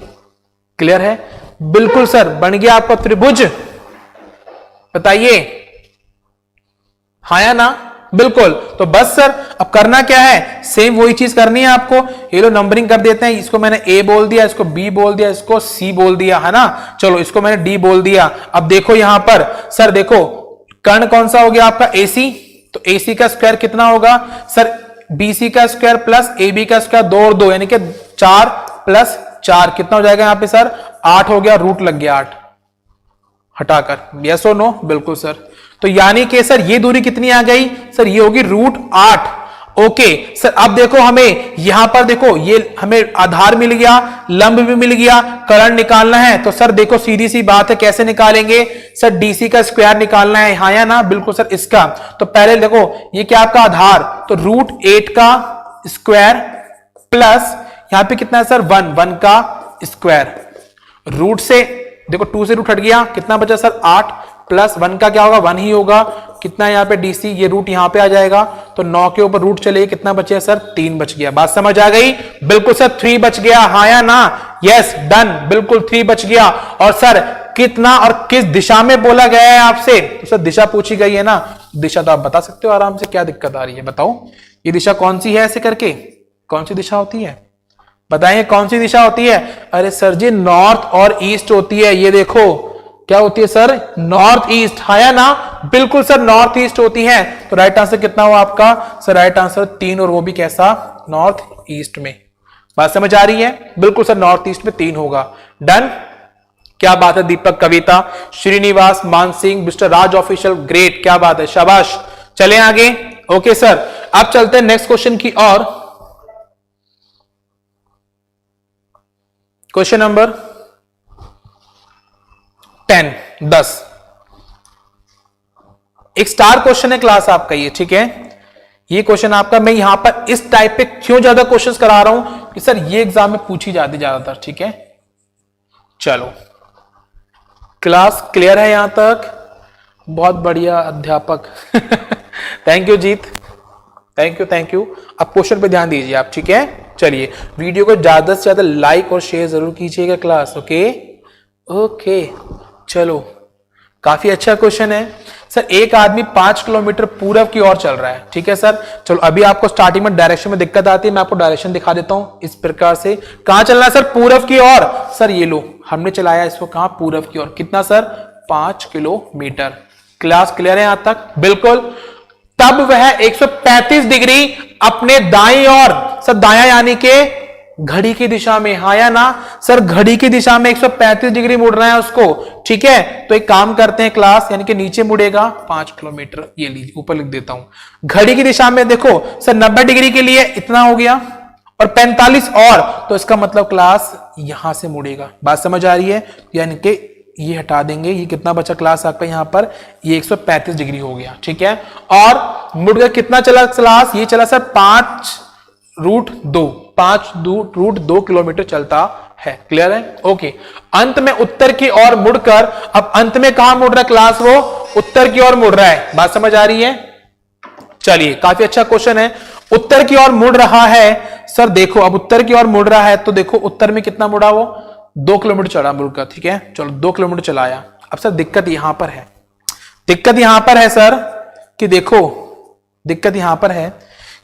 क्लियर है? बिल्कुल सर, बन गया आपका त्रिभुज। बताइए हाँ या ना? बिल्कुल। तो बस सर अब करना क्या है, सेम वही चीज करनी है आपको। ये लो नंबरिंग कर देते हैं, इसको मैंने ए बोल दिया, इसको बी बोल दिया, इसको सी बोल दिया, है ना? चलो इसको मैंने डी बोल दिया। अब देखो यहां पर सर, देखो कर्ण कौन सा हो गया आपका एसी, तो एसी का स्क्वायर कितना होगा सर, बीसी का स्क्वायर प्लस एबी का स्क्वायर, 2 और 2 यानी कि 4 प्लस 4 कितना हो जाएगा यहाँ पे सर, 8 हो गया, रूट लग गया 8 हटाकर। यस और नो? बिल्कुल सर। तो यानी कि सर ये दूरी कितनी आ गई सर, ये होगी √8। ओके सर, अब देखो हमें यहां पर देखो ये हमें आधार मिल गया, लंब भी मिल गया, करंट निकालना है तो सर देखो सीधी सी बात है, कैसे निकालेंगे सर? डीसी का स्क्वायर निकालना है, हाँ या ना? बिल्कुल सर। इसका तो पहले देखो ये क्या आपका आधार, तो √8 का स्क्वायर प्लस यहां पे कितना है सर 1 का स्क्वायर। रूट से देखो 2 से रूट हट गया, कितना बचा सर 8 प्लस 1 का क्या होगा 1 ही होगा। कितना यहाँ पे डीसी, ये रूट यहाँ पे आ जाएगा तो 9 के ऊपर रूट चले, कितना बचे सर 3 बच गया। बात समझ आ गई? बिल्कुल सर 3 बच गया, हाँ या ना? यस डन, बिल्कुल 3 बच गया। और सर कितना और किस दिशा में बोला गया है आपसे, तो सर दिशा पूछी गई है ना, दिशा तो आप बता सकते हो आराम से, क्या दिक्कत आ रही है बताओ? ये दिशा कौन सी है, ऐसे करके कौन सी दिशा होती है बताएंगे, कौन सी दिशा होती है? अरे सर जी नॉर्थ और ईस्ट होती है। ये देखो क्या होती है सर, नॉर्थ ईस्ट, है या ना? बिल्कुल सर नॉर्थ ईस्ट होती है। तो राइट आंसर कितना हुआ आपका सर? राइट आंसर 3, और वो भी कैसा, नॉर्थ ईस्ट में। बात समझ आ रही है? बिल्कुल सर नॉर्थ ईस्ट में 3 होगा। डन, क्या बात है दीपक, कविता, श्रीनिवास, मानसिंह, मिस्टर राज ऑफिशियल, ग्रेट, क्या बात है, शाबाश। चलें आगे। ओके सर, अब चलते हैं नेक्स्ट क्वेश्चन की ओर। क्वेश्चन नंबर 10 एक स्टार क्वेश्चन है क्लास आपका ये, ठीक है? ये क्वेश्चन आपका, मैं यहां पर इस टाइप पे क्यों ज्यादा क्वेश्चंस करा रहा हूं कि सर ये एग्जाम में पूछी जाती ज्यादातर, ठीक है? चलो क्लास क्लियर है यहां तक? बहुत बढ़िया अध्यापक thank you Jeet, thank you. अब क्वेश्चन पे ध्यान दीजिए आप, ठीक है? चलिए वीडियो को ज्यादा से ज्यादा लाइक और शेयर जरूर कीजिएगा क्लास, ओके चलो, काफी अच्छा क्वेश्चन है सर। एक आदमी 5 किलोमीटर पूरब की ओर चल रहा है, ठीक है सर? चलो अभी आपको स्टार्टिंग में डायरेक्शन में दिक्कत आती है, मैं आपको डायरेक्शन दिखा देता हूं इस प्रकार से। कहां चलना है सर? पूरब की ओर। सर ये लो, हमने चलाया इसको कहां, पूरब की ओर। कितना सर? 5 किलोमीटर। क्लास क्लियर है यहां तक? बिल्कुल। तब वह 135 डिग्री अपने दाईं ओर, सर दायां यानी के घड़ी की दिशा में, हाँ या ना? सर घड़ी की दिशा में 135 डिग्री मुड़ रहा है उसको, ठीक है? तो एक काम करते हैं क्लास, यानी कि नीचे मुड़ेगा 5 किलोमीटर, ये लीजिए ऊपर लिख देता हूं। घड़ी की दिशा में देखो सर 90 डिग्री के लिए इतना हो गया, और 45 और, तो इसका मतलब क्लास यहां से मुड़ेगा। बात समझ आ रही है? यानी कि ये हटा देंगे, ये कितना बचा क्लास आपका यहां पर, ये 135 डिग्री हो गया, ठीक है? और मुड़कर कितना चला क्लास? ये चला सर 5√2 किलोमीटर चलता है। क्लियर है? ओके। अंत में उत्तर की ओर मुड़कर, अब अंत में कहां मुड़ रहा है क्लास? वो उत्तर की ओर मुड़ रहा है। बात समझ आ रही है? चलिए काफी अच्छा क्वेश्चन है। उत्तर की ओर मुड़ रहा है सर, देखो अब उत्तर की ओर मुड़ रहा है तो देखो उत्तर में कितना मुड़ा, वो 2 किलोमीटर चढ़ा मुड़कर, ठीक है? चलो 2 किलोमीटर चलाया। अब सर दिक्कत यहां पर है, दिक्कत यहां पर है सर कि देखो, दिक्कत यहां पर है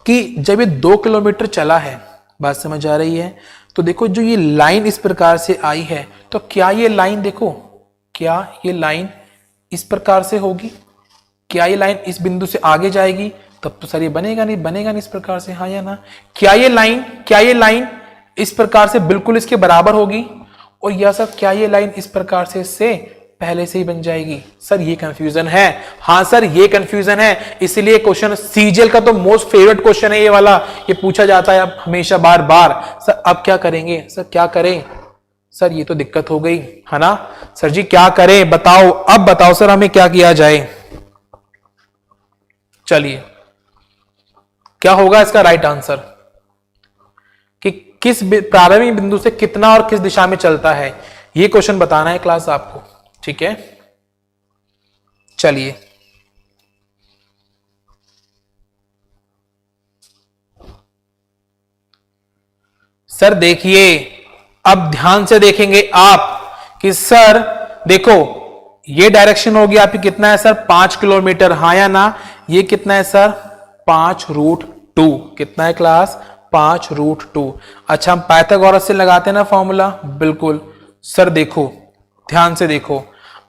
कि जब ये 2 किलोमीटर चला है, बात समझ आ रही है? तो देखो जो ये लाइन इस प्रकार से आई है, तो क्या ये लाइन देखो, क्या ये लाइन इस प्रकार से होगी? क्या ये लाइन इस बिंदु से आगे जाएगी? तब तो सर ये बनेगा नहीं इस प्रकार से, हाँ या ना? क्या ये लाइन इस प्रकार से बिल्कुल इसके बराबर होगी? और या सर क्या ये लाइन इस प्रकार से इससे पहले से ही बन जाएगी? सर ये कंफ्यूजन है, हाँ सर ये कंफ्यूजन है। इसलिए क्वेश्चन सीजीएल का तो मोस्ट फेवरेट क्वेश्चन है ये वाला, ये पूछा जाता है अब हमेशा बार बार। सर अब क्या करेंगे? सर क्या करें? सर ये तो दिक्कत हो गई है ना? सर जी क्या करें बताओ, अब बताओ सर हमें क्या किया जाए? चलिए क्या होगा इसका राइट आंसर, कि किस प्रारंभिक बिंदु से कितना और किस दिशा में चलता है, ये क्वेश्चन बताना है क्लास आपको, ठीक है? चलिए सर देखिए, अब ध्यान से देखेंगे आप कि सर देखो ये डायरेक्शन होगी आपकी, कितना है सर 5 किलोमीटर, हाँ या ना? ये कितना है सर 5√2, कितना है क्लास 5√2। अच्छा हम पाइथागोरस से लगाते हैं ना फॉर्मूला, बिल्कुल सर। देखो ध्यान से देखो,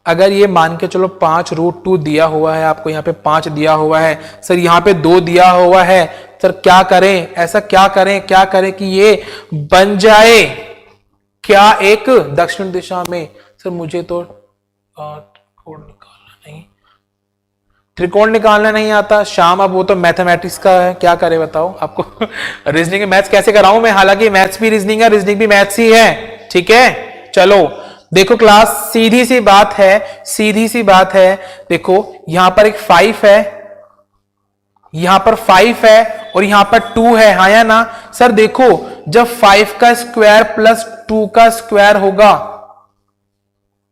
अगर ये मान के चलो 5√2 दिया हुआ है आपको, यहाँ पे 5 दिया हुआ है सर, यहाँ पे 2 दिया हुआ है सर, क्या करें? ऐसा क्या करें कि ये बन जाए क्या एक दक्षिण दिशा में? सर मुझे तो कोड निकालना नहीं, त्रिकोण निकालना नहीं आता श्याम, अब वो तो मैथमेटिक्स का है, क्या करे बताओ आपको। रीजनिंग मैथ्स कैसे कराऊं मैं, हालांकि मैथ्स भी रीजनिंग है, रीजनिंग भी मैथ्स ही है, ठीक है। चलो देखो क्लास, सीधी सी बात है, सीधी सी बात है। देखो यहां पर एक 5 है, यहां पर 5 है और यहां पर 2 है, हाँ या ना सर। देखो जब 5 का स्क्वायर प्लस 2 का स्क्वायर होगा,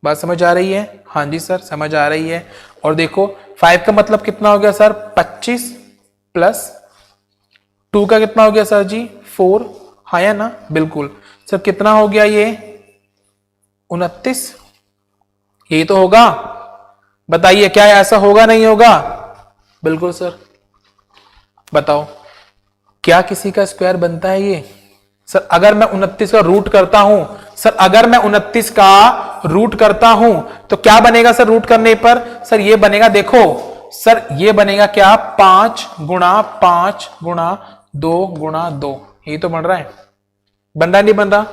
बात समझ आ रही है? हाँ जी सर समझ आ रही है। और देखो 5 का मतलब कितना हो गया सर, 25 प्लस 2 का कितना हो गया सर जी, 4, हाँ या ना, बिल्कुल सर। कितना हो गया ये, 29, यही तो होगा। बताइए क्या ऐसा होगा नहीं होगा? बिल्कुल सर। बताओ क्या किसी का स्क्वायर बनता है ये? सर अगर मैं 29 का रूट करता हूं, सर अगर मैं 29 का रूट करता हूं तो क्या बनेगा सर रूट करने पर? सर ये बनेगा, देखो सर ये बनेगा क्या, 5 गुणा 5 गुणा 2 गुणा 2, यही तो बन रहा है। बन रहा नहीं बन रहा?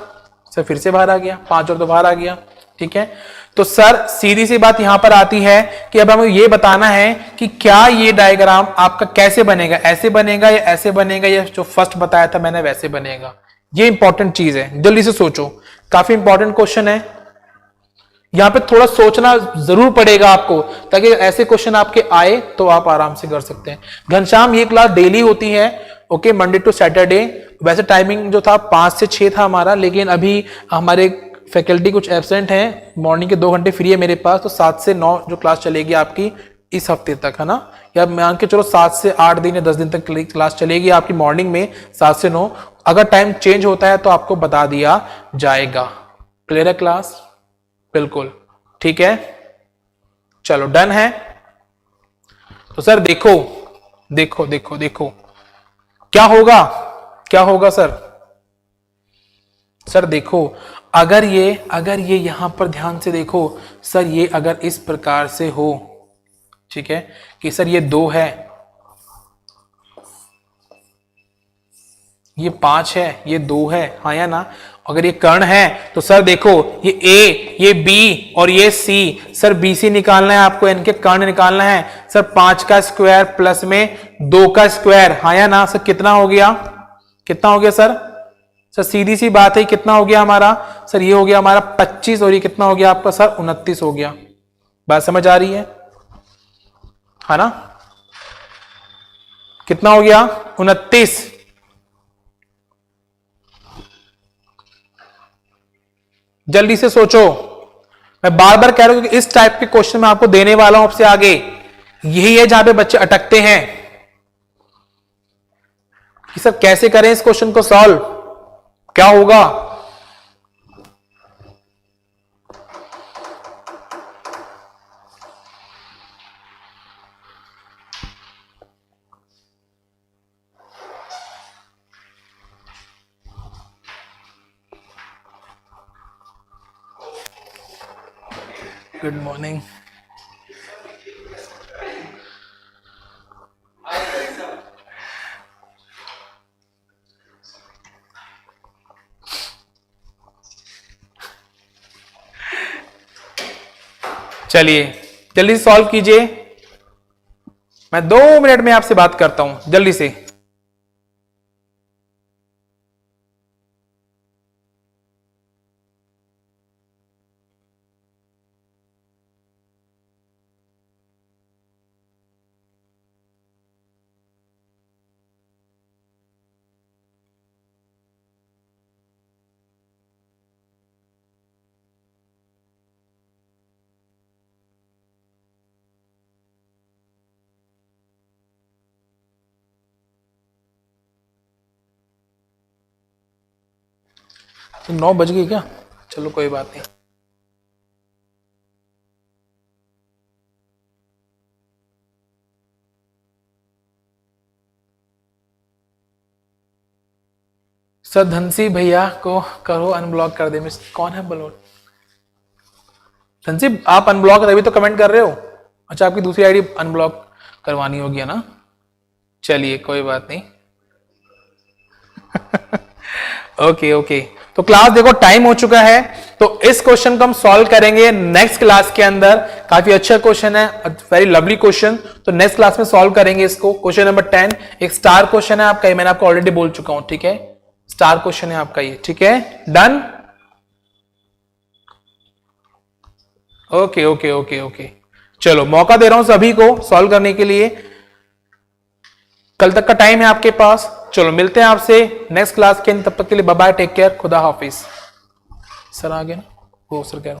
सर फिर से बाहर आ गया, 5 और 2 बाहर आ गया, ठीक है। तो सर सीधी सी बात यहां पर आती है कि अब हमें यह बताना है कि क्या ये डायग्राम आपका कैसे बनेगा, ऐसे बनेगा या ऐसे बनेगा, या जो फर्स्ट बताया था मैंने वैसे बनेगा। ये इंपॉर्टेंट चीज है, जल्दी से सोचो, काफी इंपॉर्टेंट क्वेश्चन है। यहां पे थोड़ा सोचना जरूर पड़ेगा आपको, ताकि ऐसे क्वेश्चन आपके आए तो आप आराम से कर सकते हैं। घनश्याम ये क्लास डेली होती है, ओके, मंडे टू सैटरडे। वैसे टाइमिंग जो था 5 से 6 था हमारा, लेकिन अभी हमारे फैकल्टी कुछ एब्सेंट हैं, मॉर्निंग के 2 घंटे फ्री है मेरे पास, तो 7 से 9 जो क्लास चलेगी आपकी इस हफ्ते तक, है ना, या मान के चलो 7 से 8 दिन या 10 दिन तक क्लास चलेगी आपकी मॉर्निंग में 7 से 9। अगर टाइम चेंज होता है तो आपको बता दिया जाएगा। क्लियर है क्लास? बिल्कुल ठीक है, चलो डन है। तो सर देखो देखो देखो देखो क्या होगा, क्या होगा सर? सर देखो अगर ये यहां पर ध्यान से देखो सर, ये अगर इस प्रकार से हो, ठीक है, कि सर ये 2 है, ये 5 है, ये 2 है, हाँ या ना। अगर ये कर्ण है तो सर देखो ये ए, ये बी और ये सी, सर बी सी निकालना है आपको, इनके कर्ण निकालना है। सर 5 का स्क्वायर प्लस में 2 का स्क्वायर, हाँ या ना सर, कितना हो गया, कितना हो गया सर? सर सीधी सी बात है, कितना हो गया हमारा सर, ये हो गया हमारा 25 और ये कितना हो गया आपका सर 29 हो गया। बात समझ आ रही है ना? कितना हो गया 29। जल्दी से सोचो, मैं बार बार कह रहा हूं कि इस टाइप के क्वेश्चन मैं आपको देने वाला हूं आपसे आगे। यही है जहां पे बच्चे अटकते हैं कि सर कैसे करें इस क्वेश्चन को सॉल्व, क्या होगा। Good morning. चलिए जल्दी से सॉल्व कीजिए, मैं 2 मिनट में आपसे बात करता हूं, जल्दी से। तो 9 बज गई क्या? चलो कोई बात नहीं। सर धनसी भैया को करो अनब्लॉक कर दे। मिस कौन है ब्लॉक? धनसी आप अनब्लॉक तभी तो कमेंट कर रहे हो। अच्छा आपकी दूसरी आईडी अनब्लॉक करवानी होगी, है ना? चलिए कोई बात नहीं। ओके ओके, तो क्लास देखो टाइम हो चुका है, तो इस क्वेश्चन को हम सॉल्व करेंगे नेक्स्ट क्लास के अंदर। काफी अच्छा क्वेश्चन है, वेरी लवली क्वेश्चन, तो नेक्स्ट क्लास में सॉल्व करेंगे इसको। क्वेश्चन नंबर 10 एक स्टार क्वेश्चन है आपका, ये मैंने आपको ऑलरेडी बोल चुका हूं, ठीक है, स्टार क्वेश्चन है आपका ये, ठीक है, done. Okay okay okay okay, चलो मौका दे रहा हूं सभी को सॉल्व करने के लिए, कल तक का टाइम है आपके पास। चलो मिलते हैं आपसे नेक्स्ट क्लास के, तब तक के लिए बाय बाय, टेक केयर, खुदा हाफिज। सर आ गए ना वो सर कह रहा हूं।